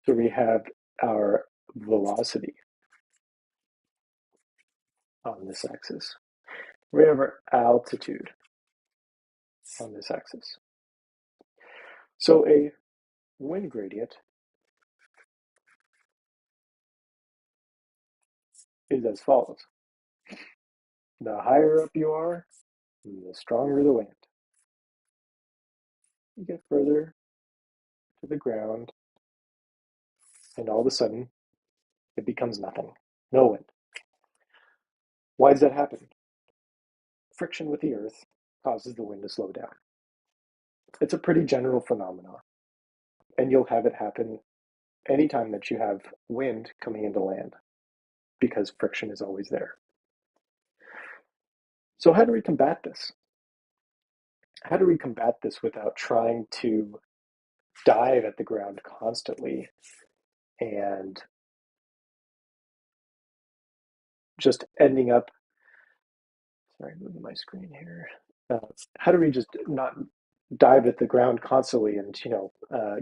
So we have our velocity on this axis. We have our altitude on this axis. So a wind gradient is as follows. The higher up you are, the stronger the wind. You get further to the ground, and all of a sudden, it becomes nothing. No wind. Why does that happen? Friction with the earth causes the wind to slow down. It's a pretty general phenomenon, and you'll have it happen anytime that you have wind coming into land because friction is always there. So how do we combat this? How do we combat this without trying to dive at the ground constantly and just ending up, sorry, moving my screen here. How do we just not dive at the ground constantly and,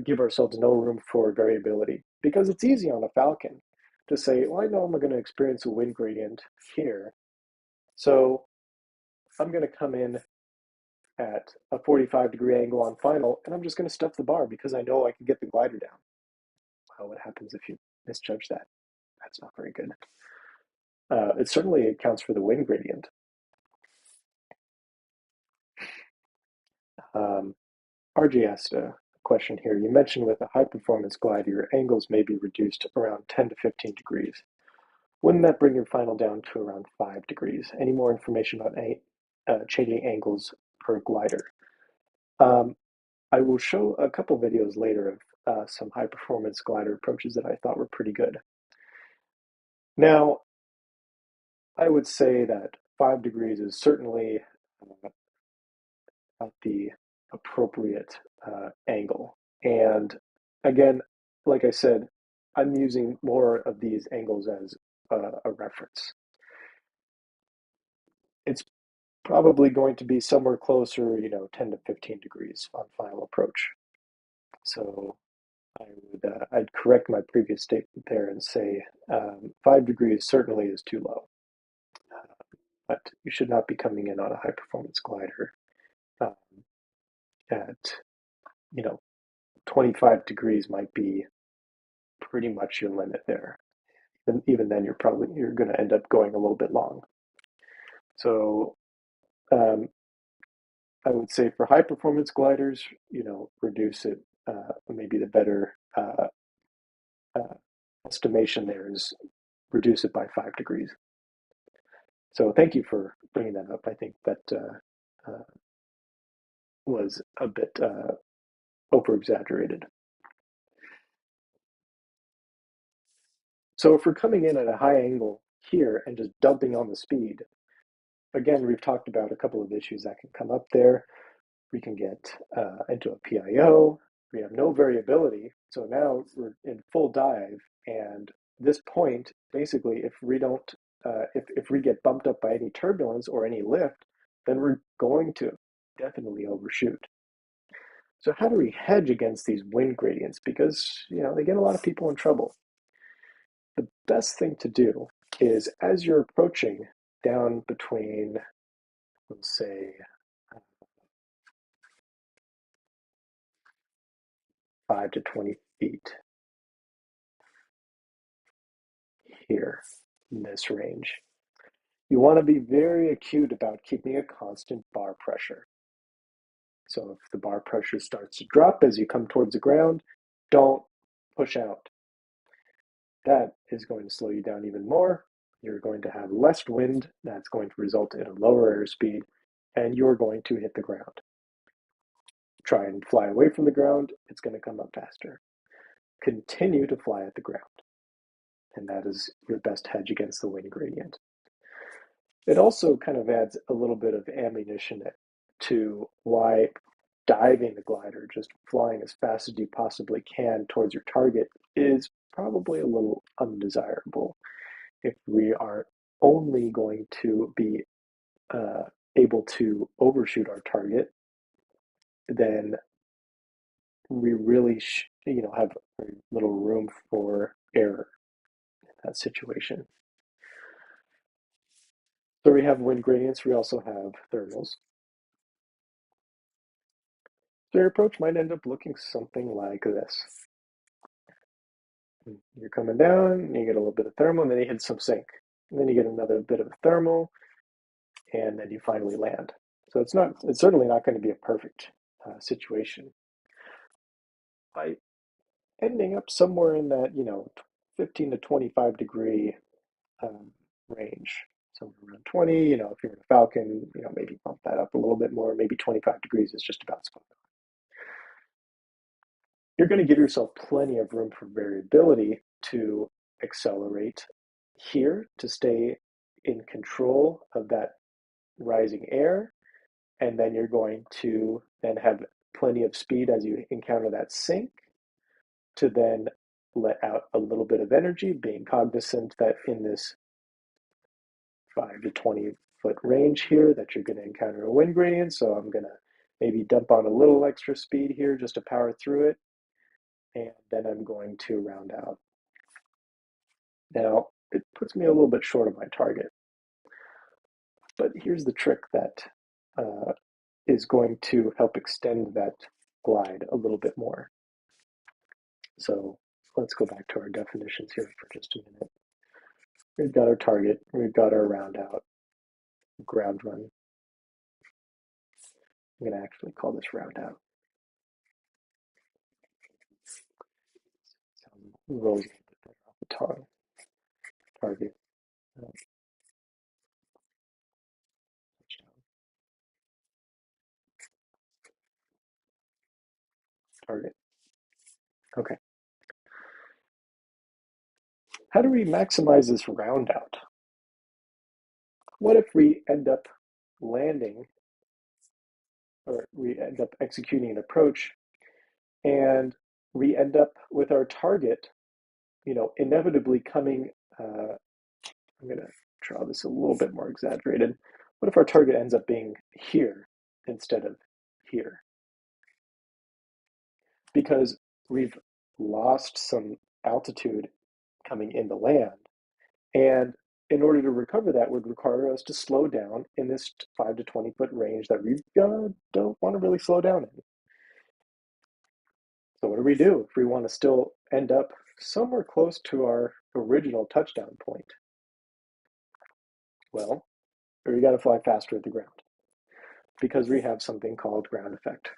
give ourselves no room for variability? Because it's easy on a Falcon to say, well, I know I'm going to experience a wind gradient here. So I'm going to come in at a 45-degree angle on final, and I'm just going to stuff the bar because I know I can get the glider down. Well, what happens if you misjudge that? That's not very good. It certainly accounts for the wind gradient. RG asked a question here. You mentioned with a high-performance glider, your angles may be reduced around 10 to 15 degrees. Wouldn't that bring your final down to around 5 degrees? Any more information about changing angles per glider? I will show a couple videos later of some high-performance glider approaches that I thought were pretty good. Now, I would say that 5 degrees is certainly at the appropriate angle. And again, like I said, I'm using more of these angles as a reference. It's probably going to be somewhere closer, 10 to 15 degrees on final approach. So I'd correct my previous statement there and say 5 degrees certainly is too low. But you should not be coming in on a high performance glider um, at, 25 degrees might be pretty much your limit there. And even then, you're going to end up going a little bit long. So um, I would say for high performance gliders, reduce it. Maybe the better uh, estimation there is reduce it by 5 degrees. So thank you for bringing that up. I think that was a bit over exaggerated. So if we're coming in at a high angle here and just dumping on the speed, again, we've talked about a couple of issues that can come up there. We can get into a PIO. We have no variability. So now we're in full dive. And this point, basically, if we don't, if we get bumped up by any turbulence or any lift, then we're going to definitely overshoot. So how do we hedge against these wind gradients? Because, they get a lot of people in trouble. The best thing to do is as you're approaching down between, let's say, 5 to 20 feet here in this range, you want to be very acute about keeping a constant bar pressure. So if the bar pressure starts to drop as you come towards the ground, don't push out. That is going to slow you down even more. You're going to have less wind. That's going to result in a lower airspeed, and you're going to hit the ground. Try and fly away from the ground. It's going to come up faster. Continue to fly at the ground. and that is your best hedge against the wind gradient. It also kind of adds a little bit of ammunition to why diving the glider, just flying as fast as you possibly can towards your target, is probably a little undesirable. If we are only going to be uh, able to overshoot our target, then we really have very little room for error in that situation. So we have wind gradients, we also have thermals. So your approach might end up looking something like this. You're coming down, you get a little bit of thermal, and then you hit some sink. And then you get another bit of thermal, and then you finally land. So it's certainly not going to be a perfect situation. By ending up somewhere in that, 15 to 25 degree um, range, somewhere around 20, if you're in a Falcon, maybe bump that up a little bit more, maybe 25 degrees is just about spot on. You're going to give yourself plenty of room for variability to accelerate here to stay in control of that rising air, and then you're going to then have plenty of speed as you encounter that sink to then let out a little bit of energy, being cognizant that in this 5 to 20-foot range here that you're going to encounter a wind gradient. So I'm going to maybe dump on a little extra speed here just to power through it, and then I'm going to round out. Now, it puts me a little bit short of my target, but here's the trick that is going to help extend that glide a little bit more. So let's go back to our definitions here for just a minute. We've got our target, we've got our round out, ground run. I'm going to actually call this round out. Sounds rolls a little bit better off the tongue. Target, target. Okay. How do we maximize this round out? What if we end up landing, or we end up executing an approach, and we end up with our target, inevitably coming, I'm going to draw this a little bit more exaggerated. What if our target ends up being here instead of here? Because we've lost some altitude coming in the land, and in order to recover that would require us to slow down in this 5 to 20-foot range that we don't want to really slow down in. So what do we do if we want to still end up somewhere close to our original touchdown point? Well, we got to fly faster at the ground because we have something called ground effect.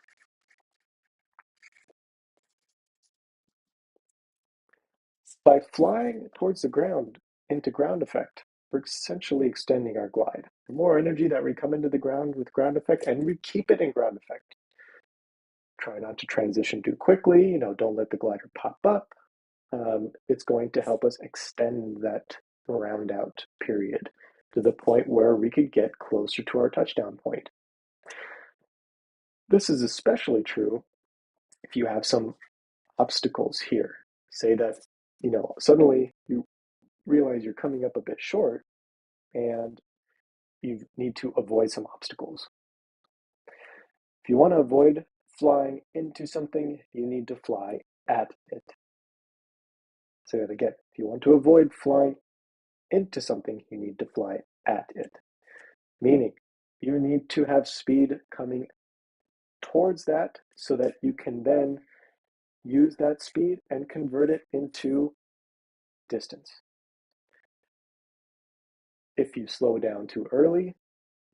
By flying towards the ground into ground effect, we're essentially extending our glide. The more energy that we come into the ground with ground effect, and we keep it in ground effect. Try not to transition too quickly, don't let the glider pop up. It's going to help us extend that round out period to the point where we could get closer to our touchdown point. This is especially true if you have some obstacles here. Say that, suddenly you realize you're coming up a bit short and you need to avoid some obstacles. If you want to avoid flying into something, you need to fly at it. Say that again. If you want to avoid flying into something, you need to fly at it. Meaning, you need to have speed coming towards that so that you can then use that speed and convert it into distance. If you slow down too early,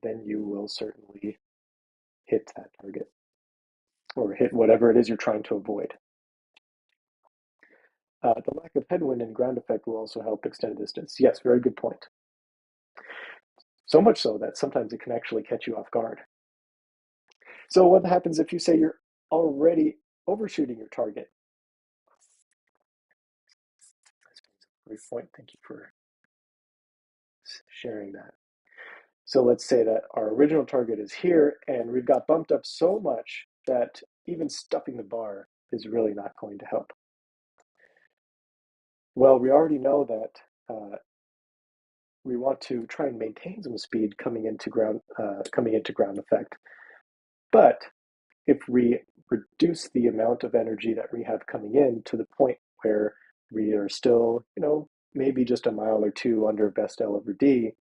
then you will certainly hit that target or hit whatever it is you're trying to avoid. The lack of headwind and ground effect will also help extend distance. Yes, very good point. So much so that sometimes it can actually catch you off guard. So what happens if you say you're already overshooting your target? Great point. Thank you for sharing that. So let's say that our original target is here, and we've got bumped up so much that even stuffing the bar is really not going to help. Well, we already know that we want to try and maintain some speed coming into ground effect. But if we reduce the amount of energy that we have coming in to the point where we are still, maybe just a mile or two under best L over D,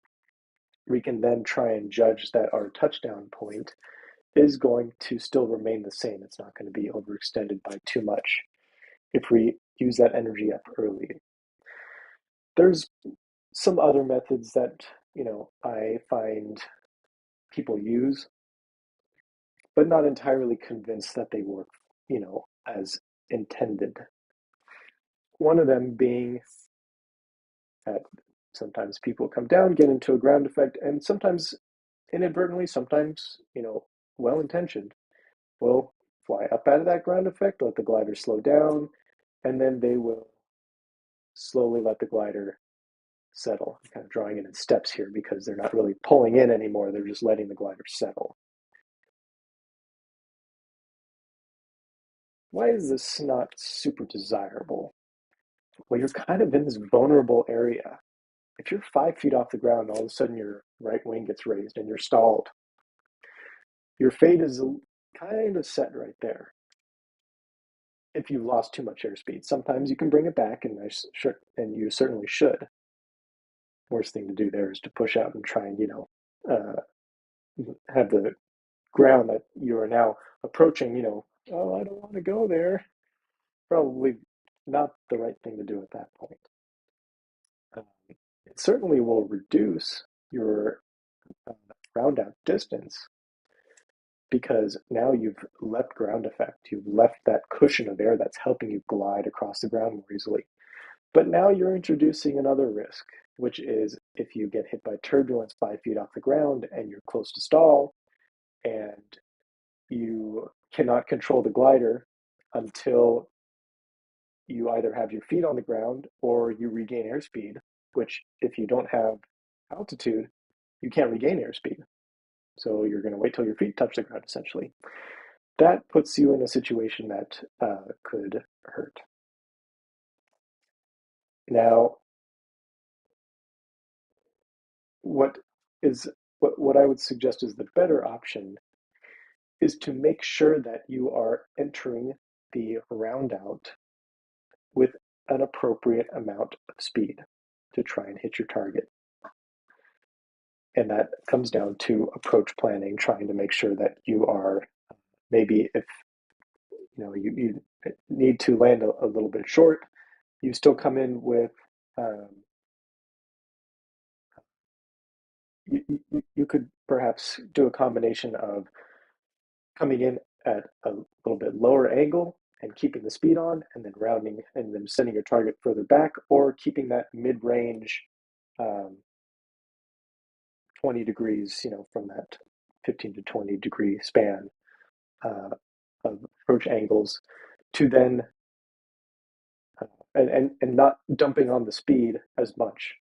we can then try and judge that our touchdown point is going to still remain the same. It's not going to be overextended by too much if we use that energy up early. There's some other methods that, I find people use, but not entirely convinced that they work, as intended. One of them being that sometimes people come down, get into a ground effect, and sometimes inadvertently, sometimes, well intentioned, will fly up out of that ground effect, let the glider slow down, and then they will slowly let the glider settle. I'm kind of drawing it in steps here because they're not really pulling in anymore, they're just letting the glider settle. Why is this not super desirable? Well, you're kind of in this vulnerable area. If you're 5 feet off the ground, all of a sudden your right wing gets raised and you're stalled. Your fate is kind of set right there. If you've lost too much airspeed, sometimes you can bring it back, and you certainly should. Worst thing to do there is to push out and try and have the ground that you are now approaching. Oh, I don't want to go there. Probably not the right thing to do at that point. It certainly will reduce your round out distance because now you've left ground effect. You've left that cushion of air that's helping you glide across the ground more easily. But now you're introducing another risk, which is if you get hit by turbulence 5 feet off the ground and you're close to stall and you cannot control the glider until you either have your feet on the ground or you regain airspeed, which if you don't have altitude, you can't regain airspeed. So you're going to wait till your feet touch the ground, essentially. That puts you in a situation that could hurt. Now, what is what I would suggest is the better option is to make sure that you are entering the round out with an appropriate amount of speed to try and hit your target. And that comes down to approach planning, trying to make sure that you are maybe if you need to land a little bit short, you still come in with you could perhaps do a combination of coming in at a little bit lower angle and keeping the speed on, and then rounding and then sending your target further back, or keeping that mid-range 20 degrees, from that 15 to 20 degree span of approach angles to then and not dumping on the speed as much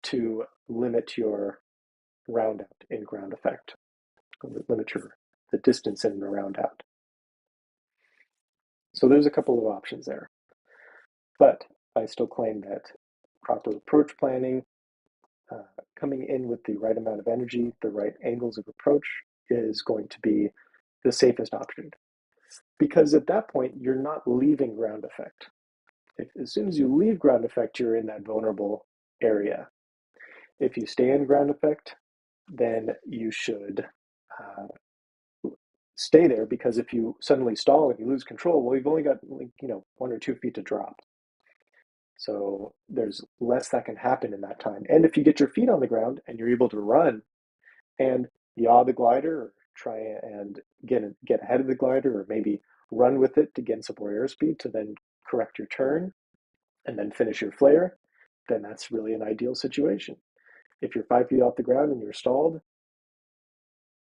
to limit your round out in ground effect, limit the distance in the round out. So there's a couple of options there. But I still claim that proper approach planning, coming in with the right amount of energy, the right angles of approach is going to be the safest option. Because at that point, you're not leaving ground effect. As soon as you leave ground effect, you're in that vulnerable area. If you stay in ground effect, then you should stay there, because if you suddenly stall and you lose control, well, you've only got 1 or 2 feet to drop. So there's less that can happen in that time. And if you get your feet on the ground and you're able to run and yaw the glider, or try and get ahead of the glider, or maybe run with it to get some more airspeed to then correct your turn and then finish your flare, then that's really an ideal situation. If you're 5 feet off the ground and you're stalled,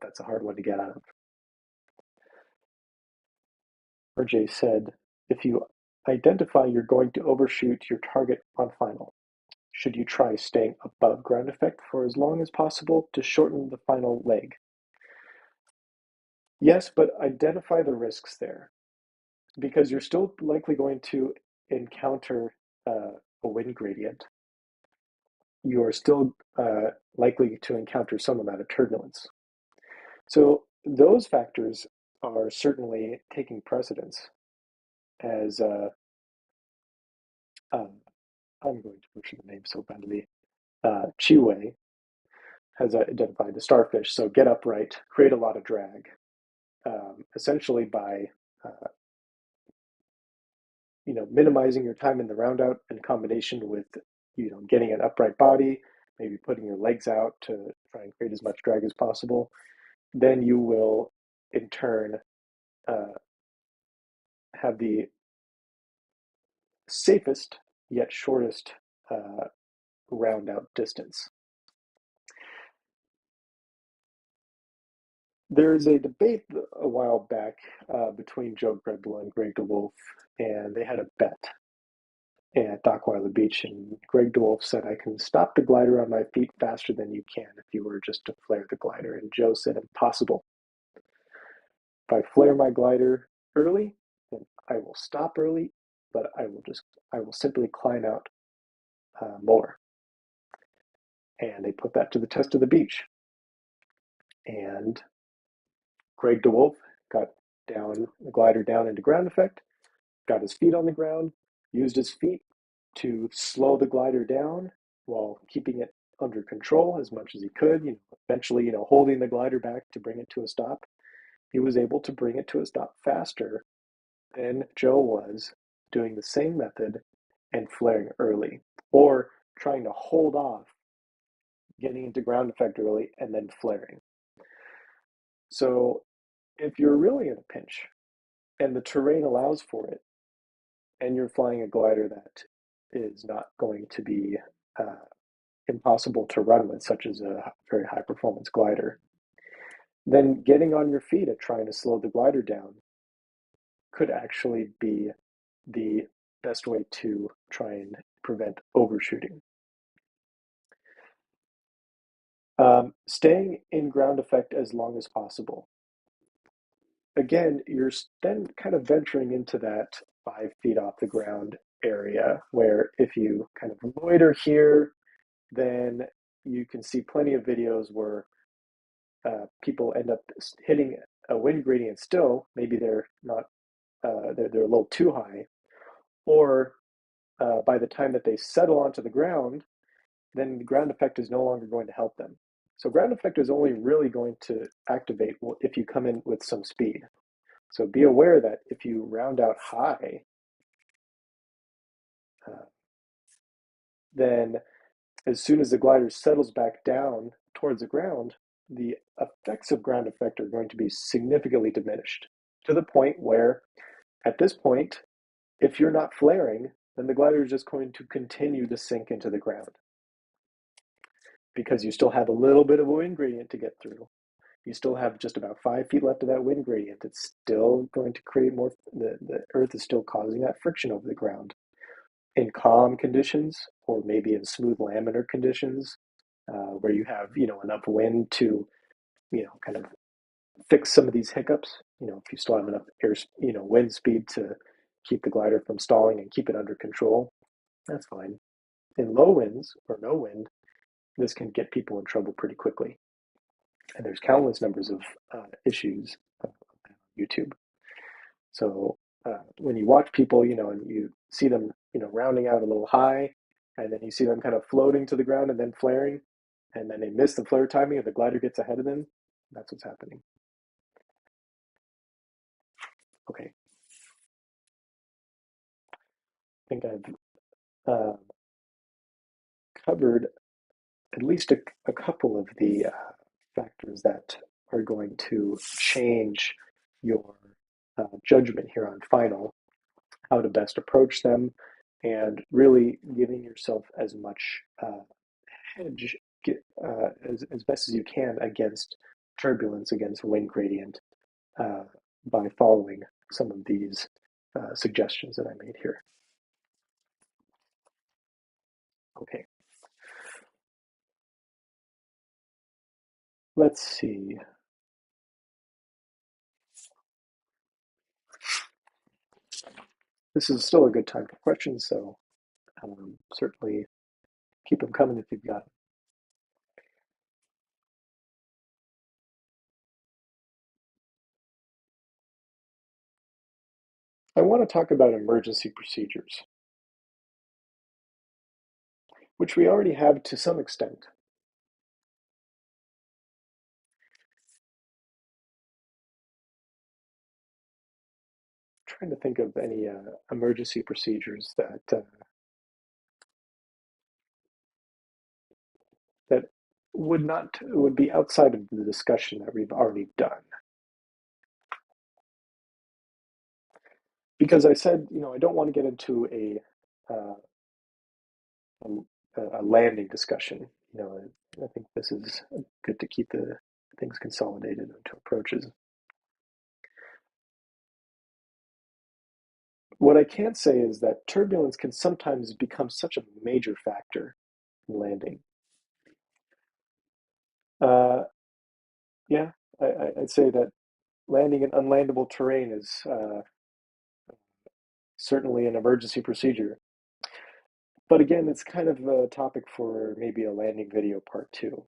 that's a hard one to get out of. RJ said, if you identify you're going to overshoot your target on final. Should you try staying above ground effect for as long as possible to shorten the final leg? Yes, but identify the risks there because you're still likely going to encounter a wind gradient. You are still likely to encounter some amount of turbulence. So those factors are certainly taking precedence as um, I'm going to butcher the name so badly. Chiwei has identified the starfish. So get upright, create a lot of drag, essentially by uh, minimizing your time in the round out in combination with getting an upright body, maybe putting your legs out to try and create as much drag as possible. Then you will in turn uh, have the safest yet shortest round out distance. There is a debate a while back between Joe Grebel and Greg DeWolf, and they had a bet at Dockweiler Beach. And Greg DeWolf said, I can stop the glider on my feet faster than you can if you were just to flare the glider. And Joe said, impossible. If I flare my glider early, then I will stop early, but I will simply climb out more. And they put that to the test of the beach. And Greg DeWolf got down the glider down into ground effect, got his feet on the ground, used his feet to slow the glider down while keeping it under control as much as he could, eventually, holding the glider back to bring it to a stop. He was able to bring it to a stop faster than Joe was doing the same method and flaring early, or trying to hold off getting into ground effect early and then flaring. So if you're really in a pinch and the terrain allows for it, and you're flying a glider that is not going to be uh, impossible to run with, such as a very high performance glider, then getting on your feet and trying to slow the glider down could actually be the best way to try and prevent overshooting. Staying in ground effect as long as possible. Again, you're then kind of venturing into that 5 feet off the ground area where if you kind of loiter here, then you can see plenty of videos where people end up hitting a wind gradient still. Maybe they're not, they're a little too high, or by the time that they settle onto the ground, then the ground effect is no longer going to help them. So ground effect is only really going to activate if you come in with some speed. So be aware that if you round out high, uh, then as soon as the glider settles back down towards the ground, the effects of ground effect are going to be significantly diminished to the point where, at this point, if you're not flaring, then the glider is just going to continue to sink into the ground because you still have a little bit of a wind gradient to get through. You still have just about 5 feet left of that wind gradient. It's still going to create more, the earth is still causing that friction over the ground. In calm conditions, or maybe in smooth laminar conditions, where you have, enough wind to, kind of fix some of these hiccups. If you still have enough air, wind speed to keep the glider from stalling and keep it under control, that's fine. In low winds or no wind, this can get people in trouble pretty quickly. And there's countless numbers of issues on YouTube. So when you watch people, and you see them, rounding out a little high, and then you see them kind of floating to the ground and then flaring, and then they miss the flare timing or the glider gets ahead of them, that's what's happening. Okay. I think I've covered at least a couple of the factors that are going to change your judgment here on final, how to best approach them, and really giving yourself as much hedge as best as you can against turbulence, against wind gradient, uh, by following some of these suggestions that I made here. Okay, let's see. This is still a good time for questions, so certainly keep them coming if you've got them. I want to talk about emergency procedures, which we already have to some extent. Trying to think of any emergency procedures that would be outside of the discussion that we've already done. Because I said, I don't want to get into uh, a landing discussion. I think this is good to keep the things consolidated into approaches. What I can say is that turbulence can sometimes become such a major factor in landing. Uh, yeah, I'd say that landing in unlandable terrain is certainly an emergency procedure. But again, it's kind of a topic for maybe a landing video part two.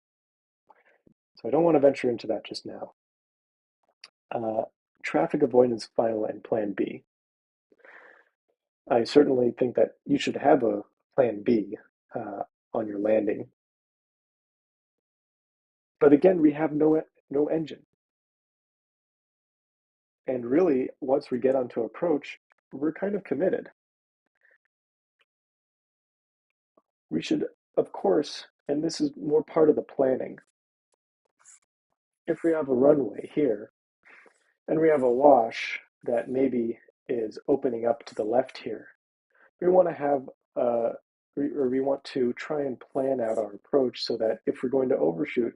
So I don't want to venture into that just now. Uh, Traffic avoidance final and plan B. I certainly think that you should have a plan B on your landing. But again, we have no engine. And really, once we get onto approach, we're kind of committed. We should, of course, and this is more part of the planning, if we have a runway here and we have a wash that maybe is opening up to the left here, we want to have or we want to try and plan out our approach so that if we're going to overshoot,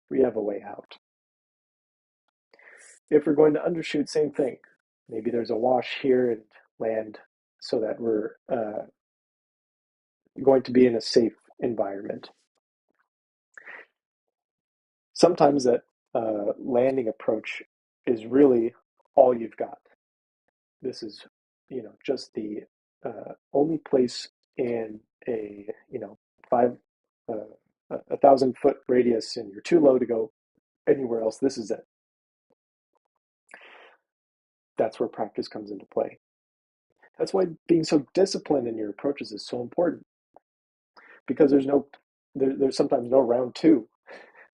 we have a way out. If we're going to undershoot, same thing. Maybe there's a wash here and land so that we're going to be in a safe environment. Sometimes that landing approach is really all you've got. This is, just the only place in a, 1,000-foot radius, and you're too low to go anywhere else. This is it. That's where practice comes into play. That's why being so disciplined in your approaches is so important, because there's sometimes no round two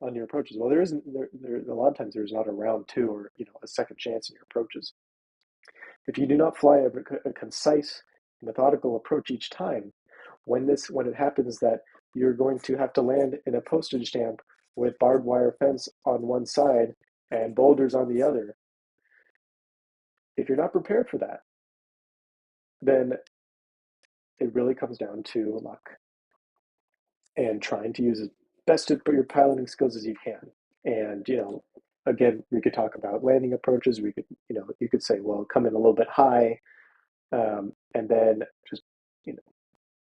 on your approaches. Well, there isn't. There a lot of times there's not a round two or a second chance in your approaches. If you do not fly a concise, methodical approach each time, when it happens that you're going to have to land in a postage stamp with barbed wire fence on one side and boulders on the other, if you're not prepared for that, then it really comes down to luck and trying to use as best of your piloting skills as you can. And again, we could talk about landing approaches. We could, you could say, well, come in a little bit high, and then just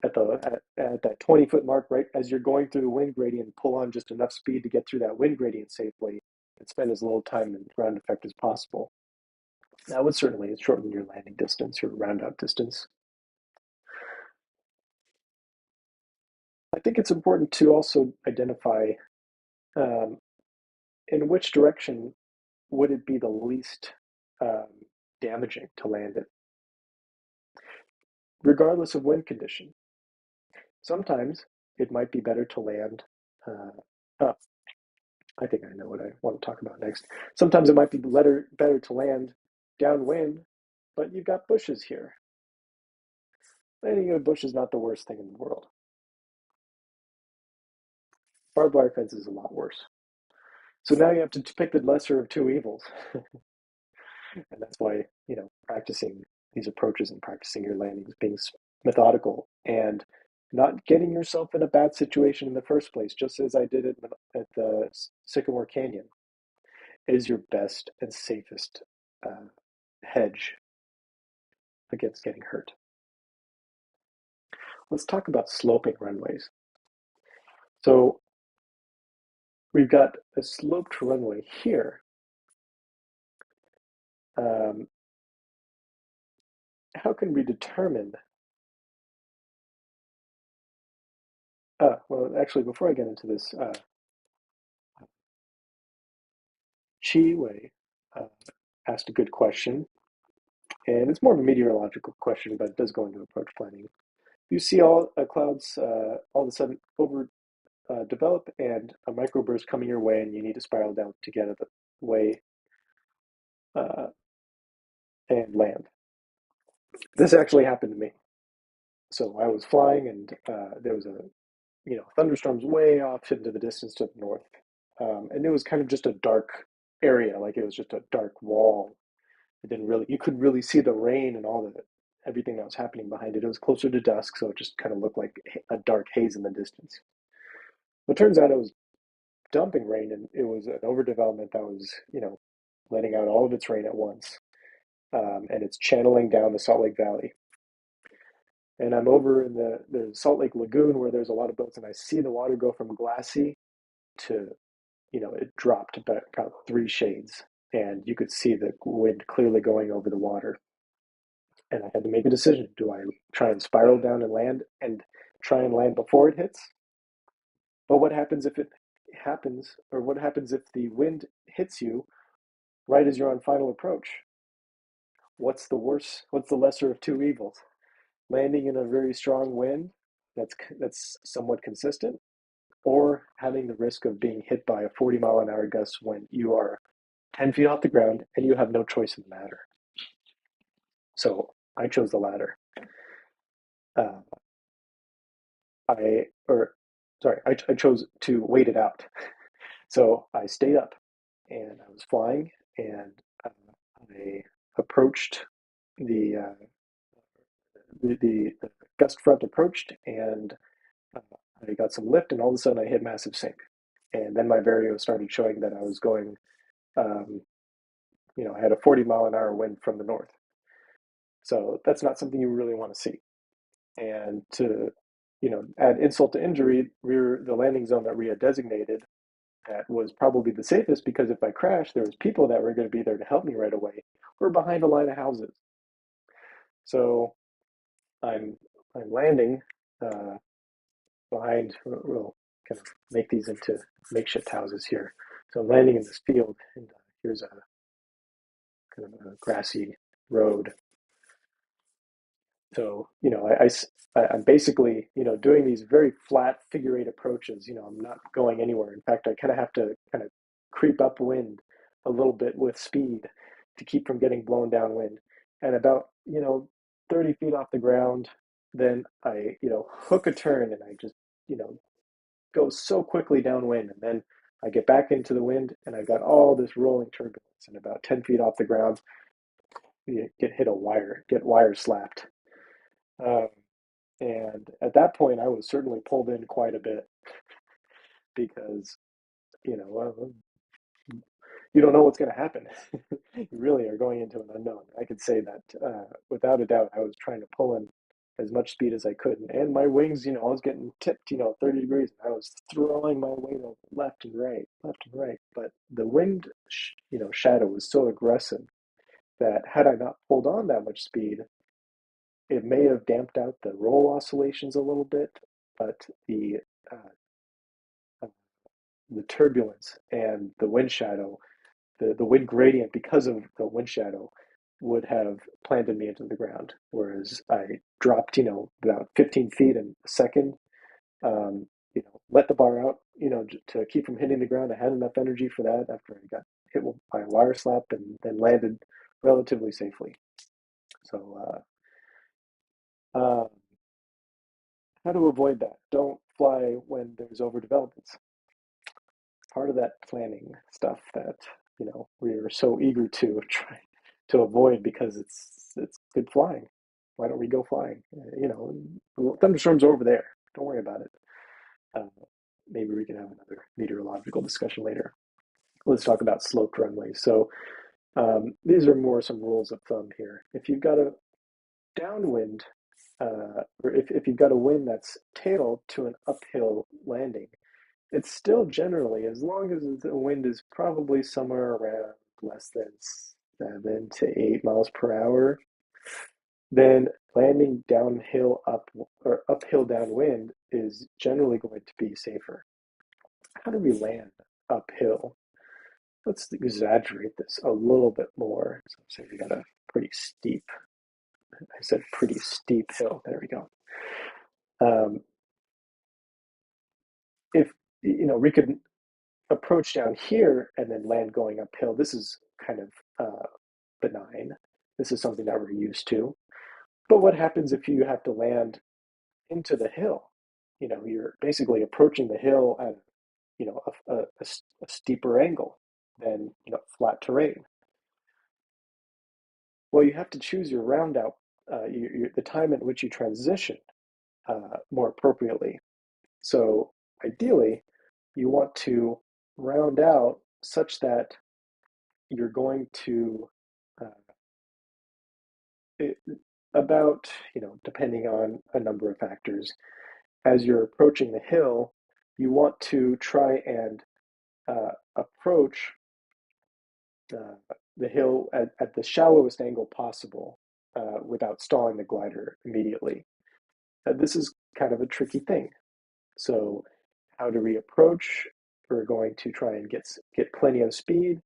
at that 20-foot mark, right as you're going through the wind gradient, pull on just enough speed to get through that wind gradient safely and spend as little time in ground effect as possible. That would certainly shorten your landing distance, your round out distance. I think it's important to also identify um, in which direction would it be the least um, damaging to land it, regardless of wind condition. Sometimes it might be better to land. Uh, I think I know what I want to talk about next. Sometimes it might be better to land downwind, but you've got bushes here. Landing in a bush is not the worst thing in the world. Barbed wire fence is a lot worse. So now you have to pick the lesser of two evils. And that's why, practicing these approaches and practicing your landings, being methodical and not getting yourself in a bad situation in the first place, just as I did at the Sycamore Canyon, is your best and safest hedge against getting hurt. Let's talk about sloping runways. So we've got a sloped runway here. Um, how can we determine? Well, actually, before I get into this, Chi Wei uh, asked a good question, and it's more of a meteorological question, but it does go into approach planning. You see all clouds all of a sudden over develop and a microburst coming your way, and you need to spiral down to get out of the way uh, and land. This actually happened to me. So I was flying, and there was a thunderstorms way off into the distance to the north, and it was kind of just a dark area, like it was just a dark wall. It didn't really you could really see the rain and all the everything that was happening behind it. It was closer to dusk, so it just kind of looked like a dark haze in the distance. But it turns out it was dumping rain, and it was an overdevelopment that was letting out all of its rain at once, and it's channeling down the Salt Lake Valley. And I'm over in the Salt Lake Lagoon where there's a lot of boats, and I see the water go from glassy to, it dropped about 3 shades, and you could see the wind clearly going over the water. And I had to make a decision. Do I try and spiral down and land and try and land before it hits? But what happens if it happens, or what happens if the wind hits you right as you're on final approach? What's the worse? What's the lesser of two evils? Landing in a very strong wind that's somewhat consistent, or having the risk of being hit by a 40-mile-an-hour gust when you are 10 feet off the ground and you have no choice in the matter. So I chose the latter. Uh, I, or sorry, I chose to wait it out. So I stayed up and I was flying, and I approached the, uh, the gust front approached, and uh, I got some lift, and all of a sudden I hit massive sink. And then my vario started showing that I was going, um, I had a 40-mile-an-hour wind from the north. So that's not something you really want to see. And to, add insult to injury, the landing zone that we had designated that was probably the safest, because if I crashed, there was people that were going to be there to help me right away. We're behind a line of houses. So I'm I'm landing uh, behind. We'll kind of make these into makeshift houses here. So I'm landing in this field, and here's a kind of a grassy road. So, I'm basically, doing these very flat figure eight approaches. I'm not going anywhere. In fact, I kind of have to kind of creep upwind a little bit with speed to keep from getting blown downwind. And about, 30 feet off the ground, then I, hook a turn, and I just, go so quickly downwind. And then I get back into the wind, and I got all this rolling turbulence. And about 10 feet off the ground, you get wire slapped. Um, and at that point, I was certainly pulled in quite a bit because, you know, you don't know what's going to happen. You really are going into an unknown. I could say that without a doubt, I was trying to pull in as much speed as I could. And my wings, I was getting tipped, 30 degrees. And I was throwing my weight left and right, left and right. But the wind, shadow was so aggressive that had I not pulled on that much speed, it may have damped out the roll oscillations a little bit, but uh, uh, the turbulence and the wind shadow, the wind gradient because of the wind shadow would have planted me into the ground. Whereas I dropped, about 15 feet in a second, let the bar out, to keep from hitting the ground. I had enough energy for that after I got hit by a wire slap, and then landed relatively safely. So, uh, how to avoid that? Don't fly when there's overdevelopments. Part of that planning stuff that we're so eager to try to avoid because it's good flying. Why don't we go flying? Thunderstorms are over there. Don't worry about it. Uh, Maybe we can have another meteorological discussion later. Let's talk about sloped runways. So these are more some rules of thumb here. If you've got a downwind, or if you've got a wind that's tail to an uphill landing, it's still generally, as long as the wind is probably somewhere around less than 7 to 8 miles per hour, then landing downhill up or uphill downwind is generally going to be safer. How do we land uphill? Let's exaggerate this a little bit more. So say we got a pretty steep, I said pretty steep hill. There we go. Um, if we could approach down here and then land going uphill, this is kind of benign. This is something that we're used to. But what happens if you have to land into the hill? You're basically approaching the hill at a steeper angle than flat terrain. Well, you have to choose your round out, the time at which you transition more appropriately. So ideally, you want to round out such that you're going to uh, it, about, depending on a number of factors, as you're approaching the hill, you want to try and approach the hill at the shallowest angle possible without stalling the glider immediately. This is kind of a tricky thing. So, how do we approach? We're going to try and get plenty of speed,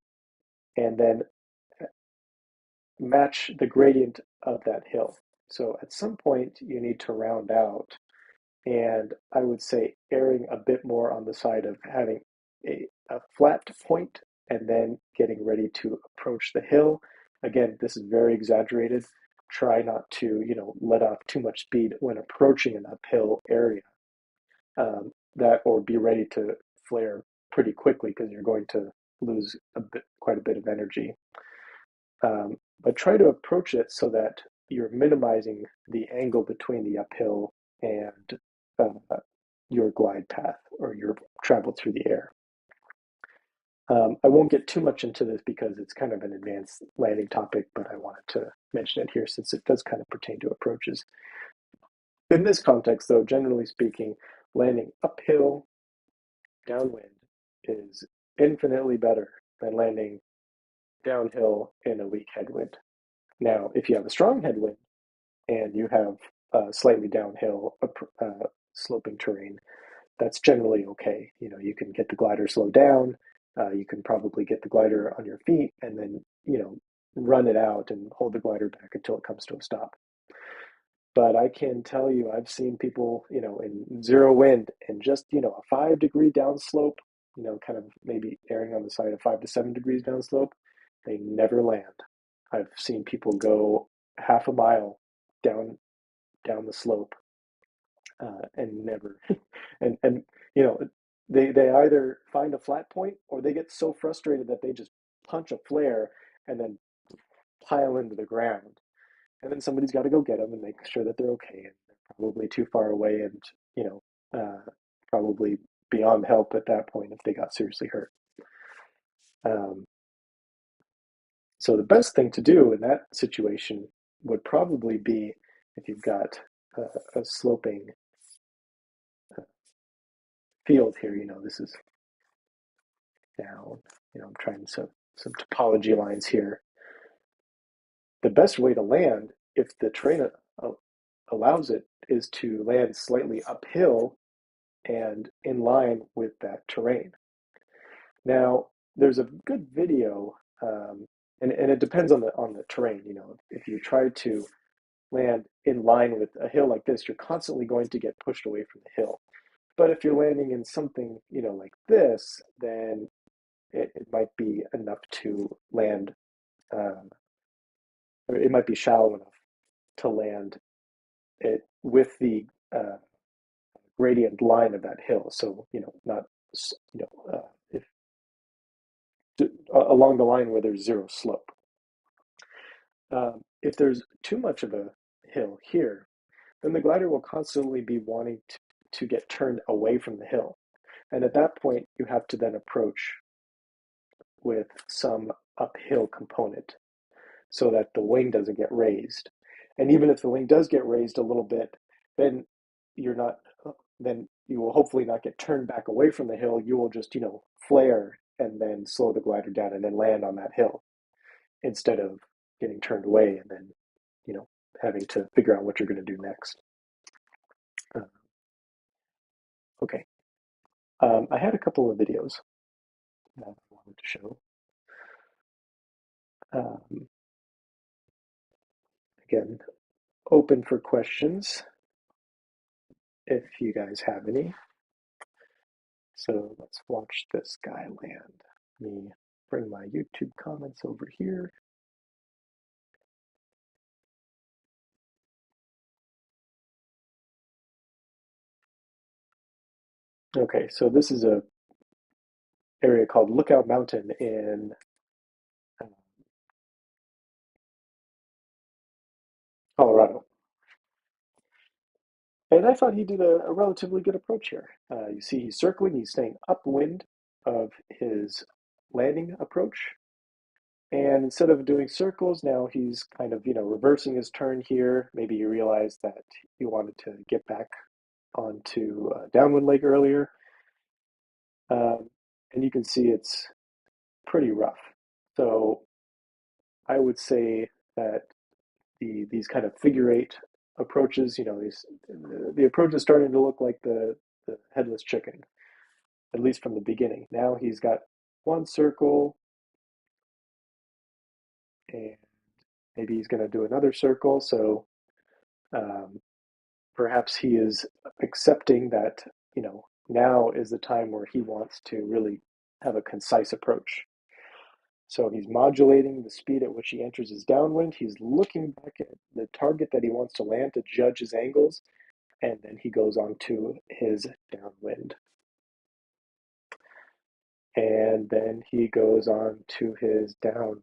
and then match the gradient of that hill. So, at some point, you need to round out, and I would say erring a bit more on the side of having a flat point and then getting ready to approach the hill. Again, this is very exaggerated. Try not to, let off too much speed when approaching an uphill area. That or be ready to flare pretty quickly because you're going to lose quite a bit of energy. But try to approach it so that you're minimizing the angle between the uphill and your glide path or your travel through the air. I won't get too much into this because it's kind of an advanced landing topic, but I wanted to mention it here since it does kind of pertain to approaches. In this context, though, generally speaking, landing uphill downwind is infinitely better than landing downhill in a weak headwind. Now, if you have a strong headwind and you have slightly downhill sloping terrain, that's generally okay. You can get the glider slowed down. You can probably get the glider on your feet and then, run it out and hold the glider back until it comes to a stop. But I can tell you, I've seen people, in zero wind and just, a 5 degree downslope, kind of maybe erring on the side of 5 to 7 degrees downslope, they never land. I've seen people go half a mile down the slope and never, and they either find a flat point or they get so frustrated that they just punch a flare and then pile into the ground, and then somebody's got to go get them and make sure that they're okay, and they're probably too far away and you know probably beyond help at that point if they got seriously hurt. um, so the best thing to do in that situation would probably be, if you've got a sloping field here, this is down, I'm trying some topology lines here. The best way to land, if the terrain allows it, is to land slightly uphill and in line with that terrain. Now, there's a good video, and it depends on the terrain. If you try to land in line with a hill like this, you're constantly going to get pushed away from the hill. But if you're landing in something, like this, then it might be enough to land, or it might be shallow enough to land it with the gradient line of that hill. So, not, if along the line where there's zero slope. If there's too much of a hill here, then the glider will constantly be wanting to get turned away from the hill. And at that point, you have to then approach with some uphill component so that the wing doesn't get raised. And even if the wing does get raised a little bit, then you're not, then you will hopefully not get turned back away from the hill. You will just, flare and then slow the glider down and then land on that hill instead of getting turned away and then, having to figure out what you're going to do next. Uh, okay. I had a couple of videos that I wanted to show. Um, Again, open for questions if you guys have any. So let's watch this guy land. Let me bring my YouTube comments over here. Okay, so this is a area called Lookout Mountain in Colorado. And I thought he did a relatively good approach here. You see he's circling, he's staying upwind of his landing approach. And instead of doing circles, now he's kind of, reversing his turn here. Maybe you realized that he wanted to get back onto downwind leg earlier. And you can see it's pretty rough. So I would say that these kind of figure eight approaches, the approach is starting to look like the headless chicken, at least from the beginning. Now he's got one circle, and maybe he's going to do another circle. So um, perhaps he is accepting that, now is the time where he wants to really have a concise approach. So he's modulating the speed at which he enters his downwind. He's looking back at the target that he wants to land to judge his angles, and then he goes on to his downwind. And then he goes on to his downwind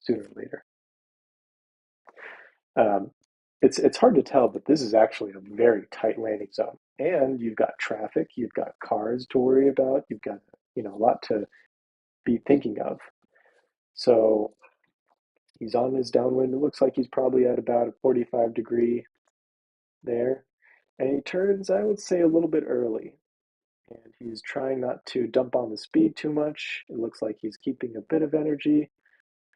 sooner or later. Um, it's hard to tell, but this is actually a very tight landing zone. And you've got traffic, you've got cars to worry about, you've got a lot to be thinking of. So he's on his downwind. It looks like he's probably at about a 45-degree there. And he turns, I would say, a little bit early. And he's trying not to dump on the speed too much. It looks like he's keeping a bit of energy.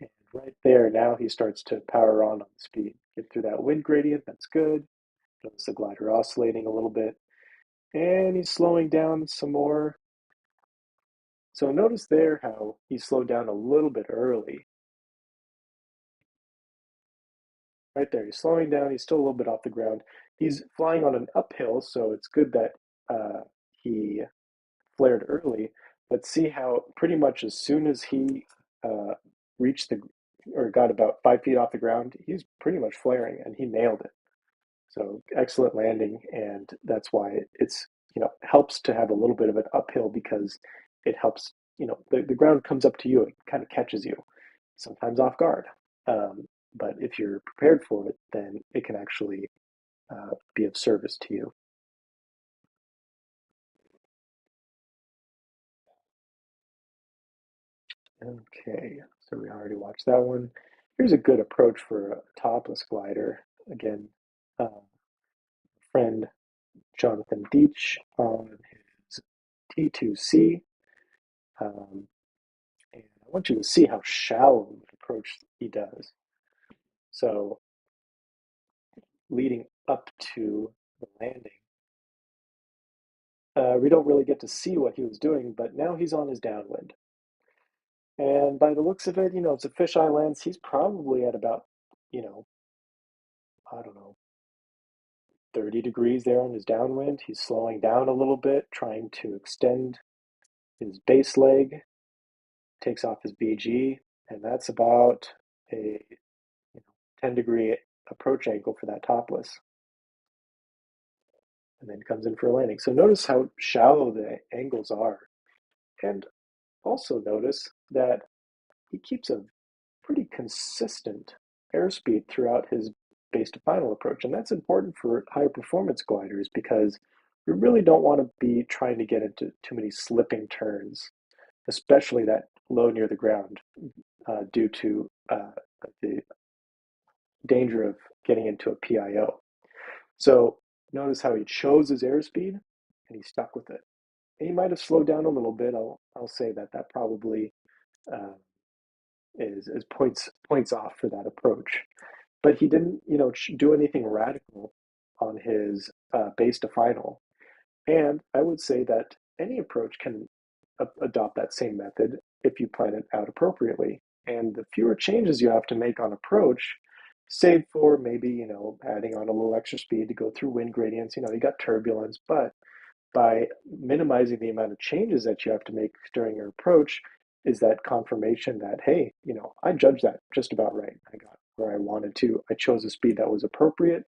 And right there, now he starts to power on the speed. Get through that wind gradient, that's good. Notice the glider oscillating a little bit. And he's slowing down some more. So notice there how he slowed down a little bit early. Right there, he's slowing down. He's still a little bit off the ground. He's flying on an uphill, so it's good that he flared early. But see how pretty much as soon as he uh, reached or got about 5 feet off the ground, he's pretty much flaring, and he nailed it. So excellent landing, and that's why it's helps to have a little bit of an uphill because it helps. The ground comes up to you, it kind of catches you, sometimes off guard. But if you're prepared for it, then it can actually be of service to you. Okay, so we already watched that one. Here's a good approach for a topless glider. Again, friend Jonathan Deitch on his T2C. Um, and I want you to see how shallow of an approach he does. So leading up to the landing, we don't really get to see what he was doing, but now he's on his downwind. And by the looks of it, it's a fisheye lens. He's probably at about, I don't know, 30 degrees there on his downwind. He's slowing down a little bit, trying to extend his base leg, takes off his BG, and that's about a 10-degree approach angle for that topless. And then comes in for a landing. So notice how shallow the angles are. And also notice that he keeps a pretty consistent airspeed throughout his base to final approach. And that's important for higher performance gliders because we really don't want to be trying to get into too many slipping turns, especially that low near the ground due to the danger of getting into a PIO. So notice how he chose his airspeed and he stuck with it. And he might have slowed down a little bit. I'll say that that probably uh, is points off for that approach. But he didn't, do anything radical on his base to final. And I would say that any approach can adopt that same method if you plan it out appropriately. And the fewer changes you have to make on approach, save for maybe, adding on a little extra speed to go through wind gradients, you got turbulence, but by minimizing the amount of changes that you have to make during your approach is that confirmation that, hey, I judged that just about right. I got where I wanted to. I chose a speed that was appropriate.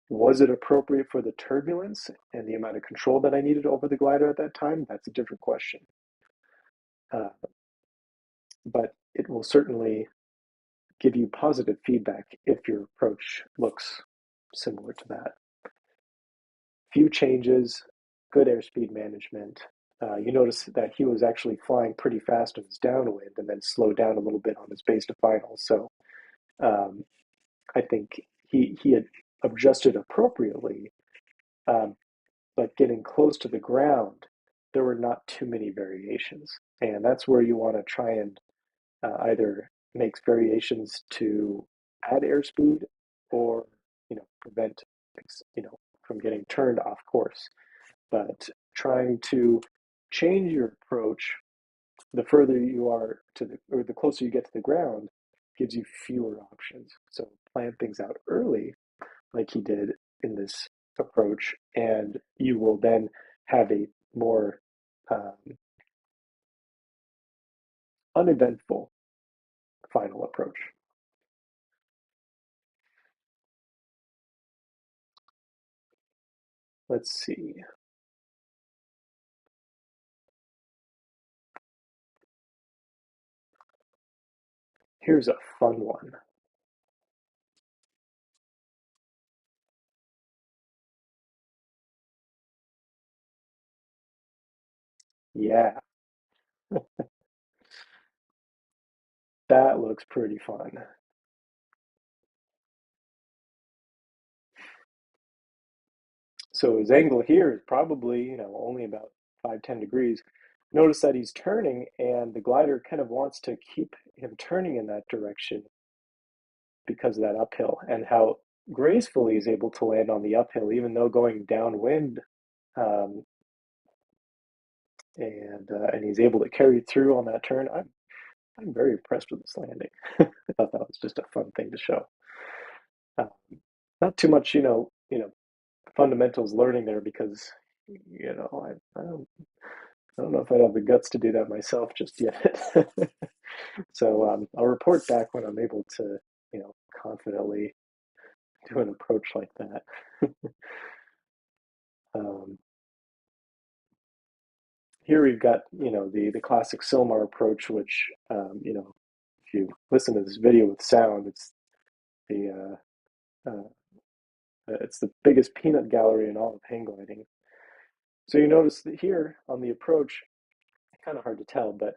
Was it appropriate for the turbulence and the amount of control that I needed over the glider at that time? That's a different question. Uh, but it will certainly give you positive feedback if your approach looks similar to that. Few changes, good airspeed management. You notice that he was actually flying pretty fast on his downwind and then slowed down a little bit on his base to final. So um, I think he had adjusted appropriately, um, but getting close to the ground, there were not too many variations. And that's where you want to try and either make variations to add airspeed or, prevent, from getting turned off course. But trying to change your approach the further you are to the, or the closer you get to the ground, gives you fewer options. So plan things out early, like he did in this approach, and you will then have a more um, uneventful final approach. Let's see. Here's a fun one. Yeah, that looks pretty fun. So his angle here is probably, only about 5-10 degrees. Notice that he's turning and the glider kind of wants to keep him turning in that direction because of that uphill and how gracefully he's able to land on the uphill, even though going downwind. Um, and he's able to carry through on that turn. I'm very impressed with this landing. I thought that was just a fun thing to show. Um, Not too much, fundamentals learning there because, I don't know if I'd have the guts to do that myself just yet. So I'll report back when I'm able to, confidently do an approach like that. Um, Here we've got, the classic Silmar approach, which, if you listen to this video with sound, the it's the biggest peanut gallery in all of hang gliding. So you notice that here on the approach, kind of hard to tell, but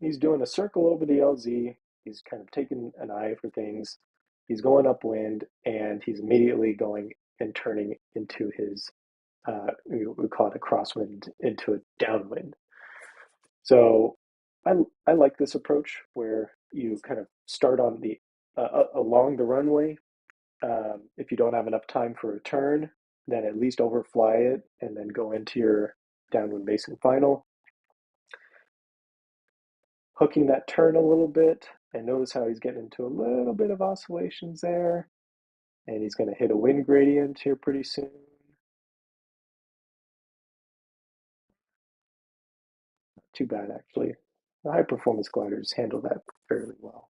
he's doing a circle over the LZ. He's kind of taking an eye for things. He's going upwind, and he's immediately going and turning into his, we call it a crosswind, into a downwind. So I like this approach where you kind of start on the along the runway. If you don't have enough time for a turn, then at least overfly it and then go into your downwind base and final. Hooking that turn a little bit, and notice how he's getting into a little bit of oscillations there, and he's going to hit a wind gradient here pretty soon. Not too bad, actually. The high performance gliders handle that fairly well.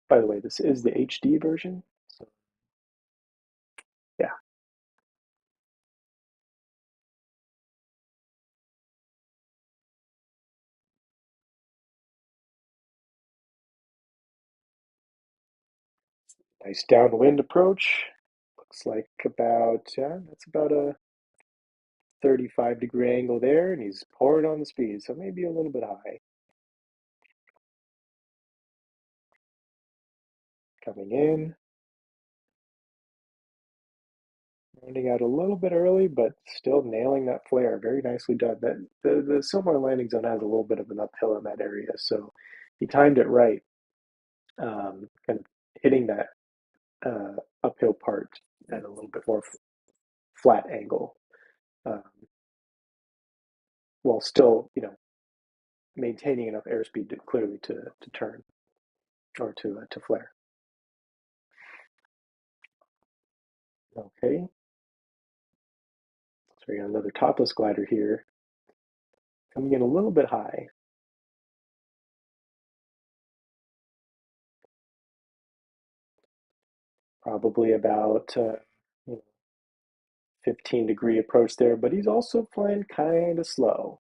By the way, this is the HD version, so yeah. Nice downwind approach. Looks like that's about a 35-degree angle there, and he's pouring on the speed, so maybe a little bit high. Coming in, rounding out a little bit early, but still nailing that flare. Very nicely done. That the Silmar landing zone has a little bit of an uphill in that area, so he timed it right, kind of hitting that uphill part at a little bit more flat angle, um, while still, maintaining enough airspeed clearly to turn or to flare. Okay, so we got another topless glider here, coming in a little bit high. Probably about 15-degree approach there, but he's also flying kind of slow,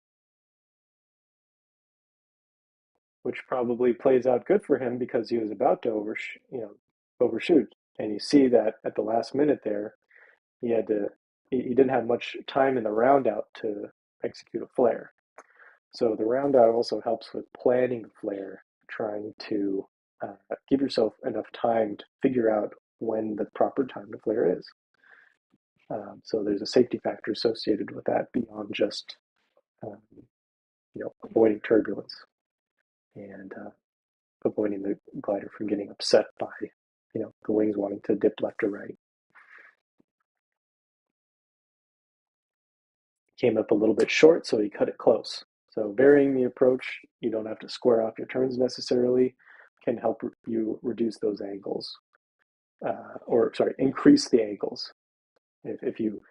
which probably plays out good for him because he was about to overshoot. And you see that at the last minute there, he had to he didn't have much time in the round out to execute a flare. So the round out also helps with planning the flare, trying to give yourself enough time to figure out when the proper time to flare is. So there's a safety factor associated with that beyond just um, avoiding turbulence and avoiding the glider from getting upset by the wings wanting to dip left or right. Came up a little bit short, so he cut it close. So varying the approach, you don't have to square off your turns necessarily, can help you reduce those angles, or sorry, increase the angles. If you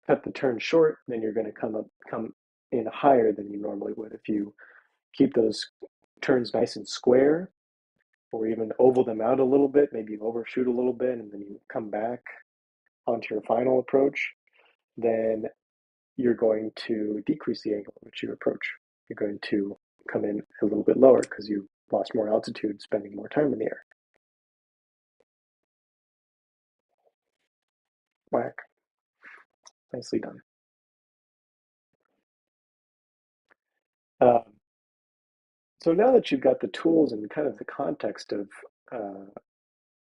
cut the turn short, then you're going to come in higher than you normally would. If you keep those turns nice and square, or even oval them out a little bit, maybe you overshoot a little bit, and then you come back onto your final approach, then you're going to decrease the angle at which you approach. You're going to come in a little bit lower because you lost more altitude spending more time in the air. Whack. Nicely done. Um, so now that you've got the tools and kind of the context of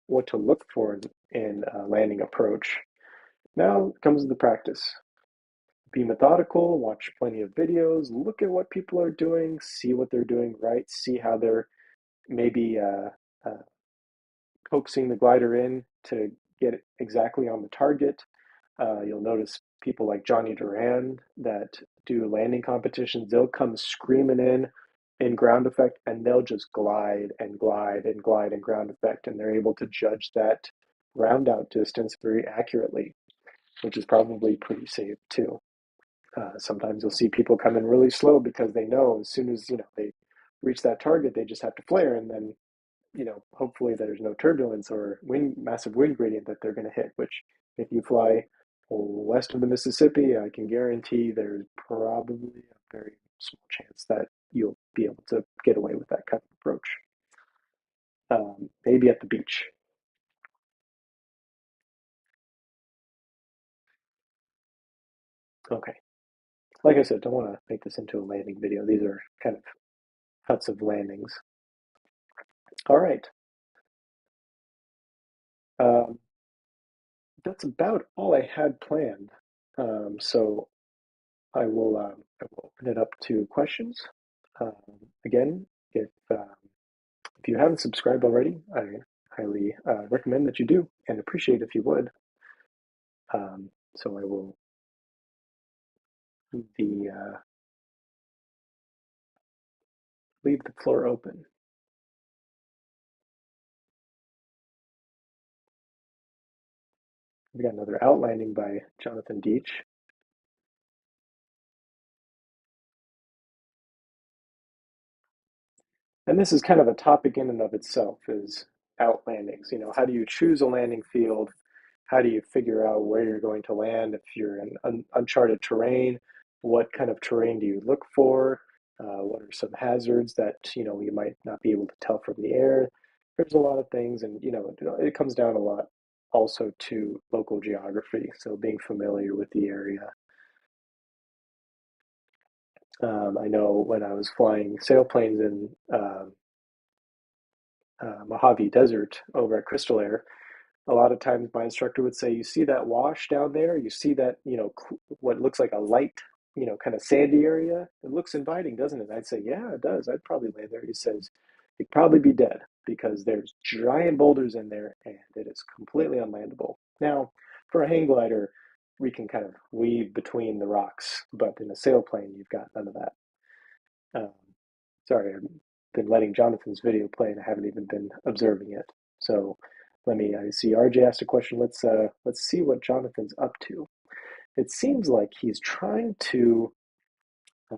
what to look for in landing approach, now comes the practice. Be methodical, watch plenty of videos, look at what people are doing, see what they're doing right, see how they're maybe coaxing the glider in to get it exactly on the target. You'll notice people like Johnny Duran that do landing competitions, they'll come screaming in ground effect and they'll just glide and glide and glide in ground effect, and they're able to judge that round out distance very accurately, which is probably pretty safe too. Sometimes you'll see people come in really slow because they know as soon as they reach that target, they just have to flare, and then hopefully there's no turbulence or massive wind gradient that they're going to hit. Which, if you fly west of the Mississippi, I can guarantee there's probably a very small chance that you'll be able to get away with that kind of approach. Maybe at the beach. Okay. Like I said, don't want to make this into a landing video. These are kind of cuts of landings. All right. Um, that's about all I had planned. So I will open it up to questions. Um, Again, if you haven't subscribed already, I highly recommend that you do and appreciate if you would. So I will leave the floor open. We got another outlining by Jonathan Deitch. And this is kind of a topic in and of itself, is outlandings. How do you choose a landing field? How do you figure out where you're going to land if you're in uncharted terrain? What kind of terrain do you look for? What are some hazards that you might not be able to tell from the air? There's a lot of things, and it comes down a lot also to local geography. So being familiar with the area. I know when I was flying sailplanes in Mojave Desert over at Crystal Air, a lot of times my instructor would say, "You see that wash down there? You see that, what looks like a light, kind of sandy area? It looks inviting, doesn't it?" I'd say, "Yeah, it does. I'd probably land there." He says, "You'd probably be dead because there's giant boulders in there and it is completely unlandable." Now, for a hang glider, we can kind of weave between the rocks, but in a sailplane, you've got none of that. Um, Sorry, I've been letting Jonathan's video play and I haven't even been observing it. So I see RJ asked a question. Let's see what Jonathan's up to. It seems like he's trying to uh,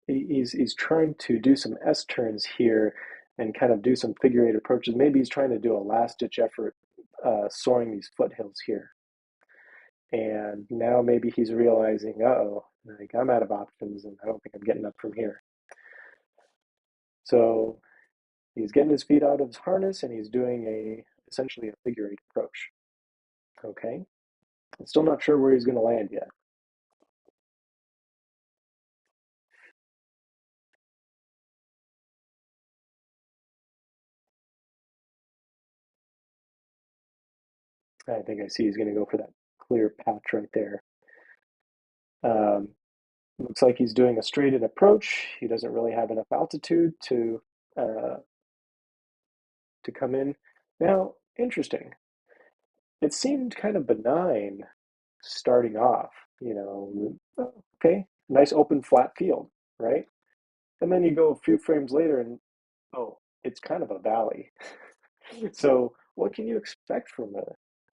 he's trying to do some S turns here and kind of do some figure eight approaches. Maybe he's trying to do a last ditch effort soaring these foothills here. And now maybe he's realizing, uh-oh, like I'm out of options and I don't think I'm getting up from here. So he's getting his feet out of his harness and he's doing essentially a figure eight approach. Okay. I'm still not sure where he's going to land yet. I think I see he's going to go for that clear patch right there. Um, Looks like he's doing a straight in approach. He doesn't really have enough altitude uh, to come in. Now, interesting. It seemed kind of benign starting off. Okay, nice open flat field, right? And then you go a few frames later and oh, it's kind of a valley. So, what can you expect from a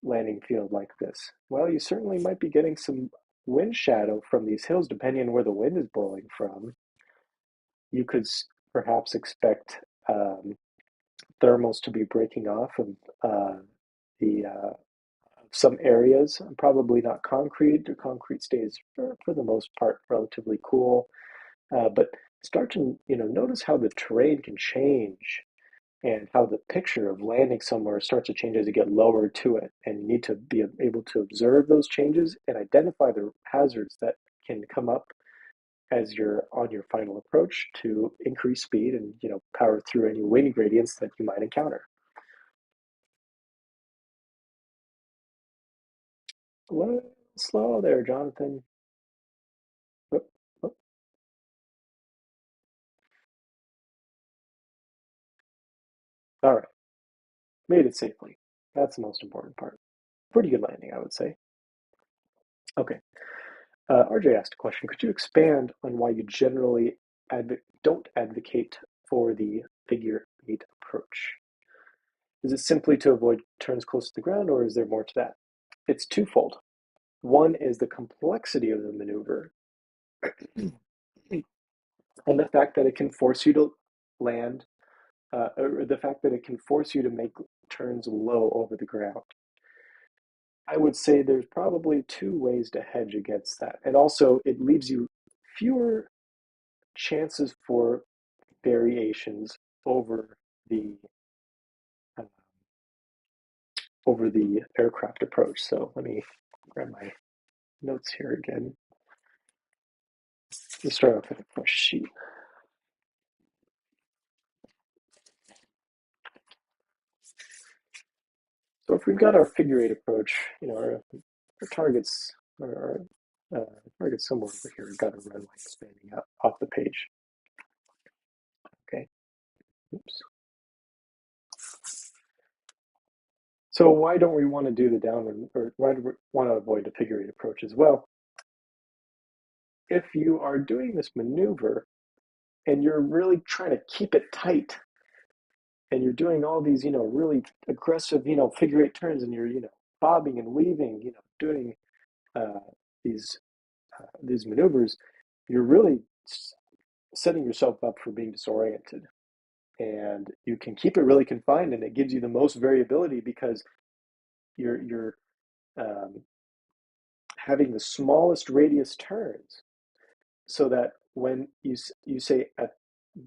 landing field like this? Well, you certainly might be getting some wind shadow from these hills, depending on where the wind is blowing from. You could perhaps expect thermals to be breaking off of the some areas. Probably not concrete. The concrete stays for the most part relatively cool, but start to notice how the terrain can change and how the picture of landing somewhere starts to change as you get lower to it. And you need to be able to observe those changes and identify the hazards that can come up as you're on your final approach to increase speed and power through any wind gradients that you might encounter. A little slow there, Jonathan. Whoop, whoop. All right, made it safely. That's the most important part. Pretty good landing, I would say. Okay. RJ asked a question. Could you expand on why you generally don't advocate for the figure eight approach? Is it simply to avoid turns close to the ground, or is there more to that? It's twofold. One is the complexity of the maneuver and the fact that it can force you to land, or the fact that it can force you to make turns low over the ground. I would say there's probably two ways to hedge against that. And also, it leaves you fewer chances for variations over the uh, over the aircraft approach. So let me grab my notes here again. Let's start off with a fresh sheet. So if we've got our figure eight approach, our targets are targets somewhere over here. We've got a runway expanding up off the page. Okay. Oops. So why don't we want to do the downward, or why do we want to avoid the figure eight approach as well? If you are doing this maneuver and you're really trying to keep it tight and you're doing all these, really aggressive, figure eight turns and you're, bobbing and weaving, doing uh, these these maneuvers, you're really setting yourself up for being disoriented. And you can keep it really confined and it gives you the most variability because you're um, having the smallest radius turns so that when you say at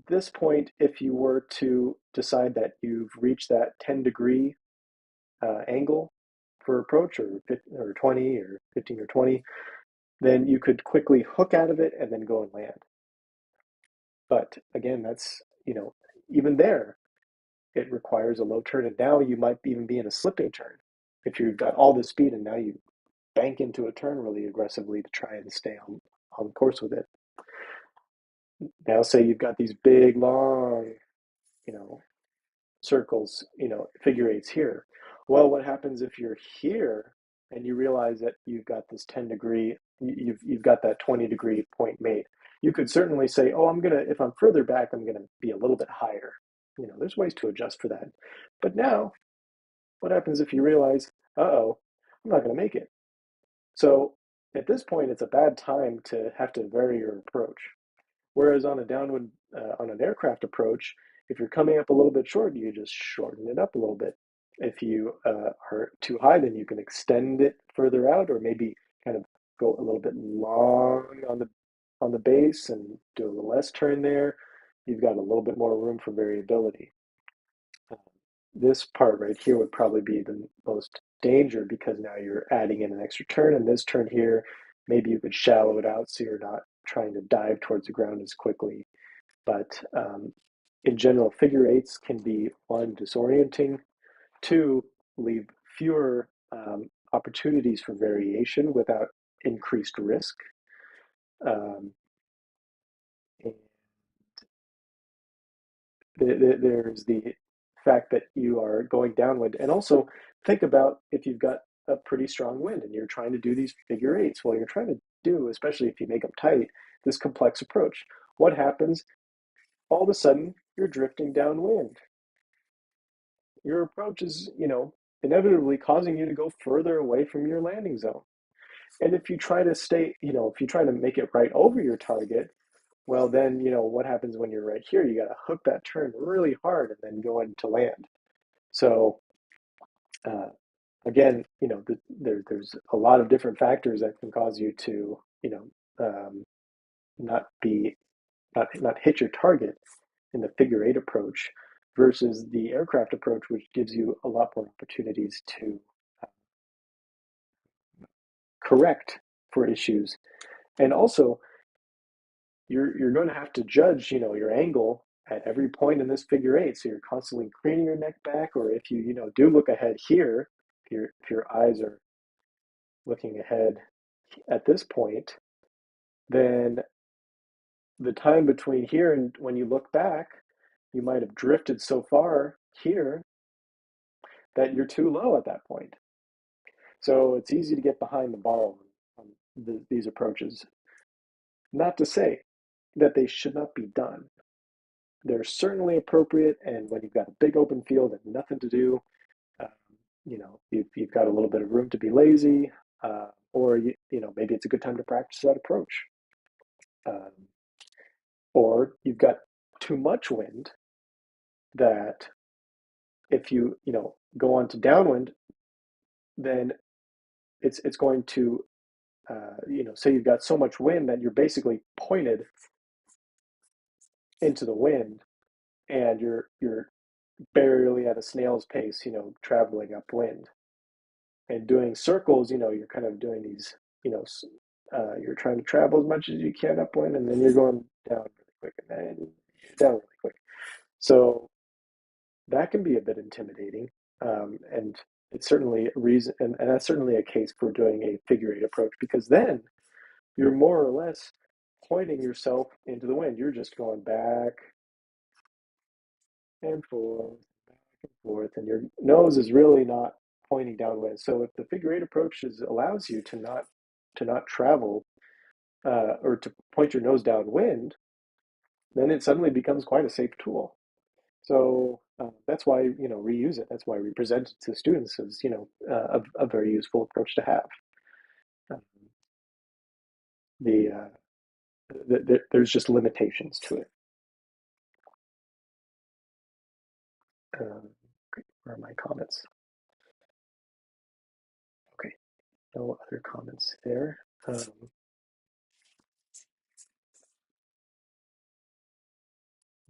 this point, if you were to decide that you've reached that 10-degree angle for approach or 20 or 15 or 20, then you could quickly hook out of it and then go and land. But again, that's, even there, it requires a low turn, and now you might even be in a slipping turn if you've got all this speed and now you bank into a turn really aggressively to try and stay on course with it. Now, say you've got these big, long, you know, circles, figure eights here. Well, what happens if you're here and you realize that you've got this 10-degree, you've got that 20-degree point made? You could certainly say, oh, if I'm further back, I'm gonna be a little bit higher. There's ways to adjust for that. But now, what happens if you realize, uh-oh, I'm not gonna make it? So at this point, it's a bad time to have to vary your approach. Whereas on a downwind, on an aircraft approach, if you're coming up a little bit short, you just shorten it up a little bit. If you are too high, then you can extend it further out, or maybe kind of go a little bit long on the base and do a little less turn there. You've got a little bit more room for variability. This part right here would probably be the most danger because now you're adding in an extra turn, and this turn here, maybe you could shallow it out so you're not trying to dive towards the ground as quickly. But in general, figure eights can be one, disorienting, two, leave fewer opportunities for variation without increased risk. Um, and there's the fact that you are going downwind. And also think about if you've got a pretty strong wind and you're trying to do these figure eights. Well, you're trying to do, especially if you make them tight, this complex approach. What happens? All of a sudden, you're drifting downwind. Your approach is, inevitably causing you to go further away from your landing zone. And if you try to stay, if you try to make it right over your target, well, then, what happens when you're right here? You got to hook that turn really hard and then go into land. So, uh, again, there's a lot of different factors that can cause you to, not be, not hit your target in the figure eight approach versus the aircraft approach, which gives you a lot more opportunities to correct for issues. And also, you're going to have to judge, your angle at every point in this figure eight. So you're constantly craning your neck back, or if you, do look ahead here, if your eyes are looking ahead at this point, then the time between here and when you look back, you might have drifted so far here that you're too low at that point. So it's easy to get behind the ball on these approaches. Not to say that they should not be done. They're certainly appropriate, and when you've got a big open field and nothing to do, um, you've got a little bit of room to be lazy, or maybe it's a good time to practice that approach. Um, or you've got too much wind that if you go on to downwind, then it's going to say you've got so much wind that you're basically pointed into the wind, and you're barely at a snail's pace, traveling upwind and doing circles. You're kind of doing these, you're trying to travel as much as you can upwind, and then you're going down really quick, and then down really quick. So that can be a bit intimidating, and it's certainly a reason, and that's certainly a case for doing a figure eight approach, because then you're more or less pointing yourself into the wind. You're just going back and forth, and your nose is really not pointing downwind. So if the figure eight approach allows you to not travel, or to point your nose downwind, then it suddenly becomes quite a safe tool. So that's why reuse it. That's why we present it to students as a very useful approach to have. Um, the, there's just limitations to it. Where are my comments? Okay, no other comments there.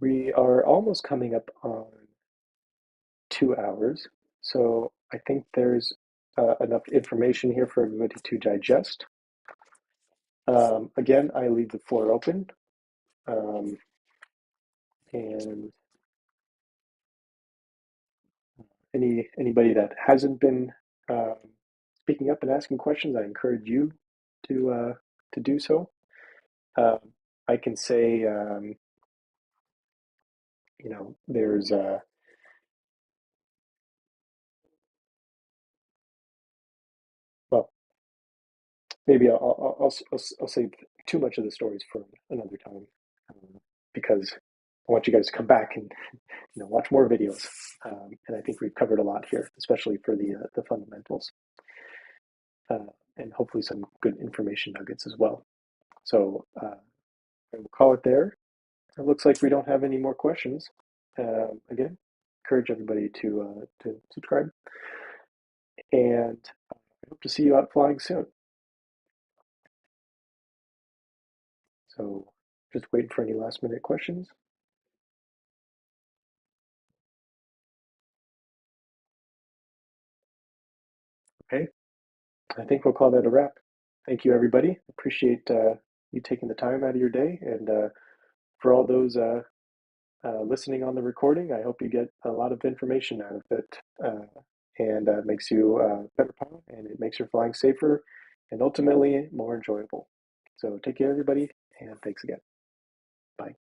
We are almost coming up on 2 hours, so I think there's enough information here for everybody to digest. Again, I leave the floor open, and Anybody that hasn't been um, speaking up and asking questions, I encourage you to do so. Um, I can say, there's well, maybe I'll save too much of the stories for another time, because I want you guys to come back and watch more videos. And I think we've covered a lot here, especially for the fundamentals, uh, and hopefully some good information nuggets as well. So I will call it there. It looks like we don't have any more questions. Again, encourage everybody to subscribe, and I hope to see you out flying soon. So just waiting for any last minute questions. Okay, I think we'll call that a wrap. Thank you, everybody. Appreciate you taking the time out of your day, and for all those listening on the recording, I hope you get a lot of information out of it, and makes you a better pilot, and it makes your flying safer and ultimately more enjoyable. So take care, everybody, and thanks again. Bye.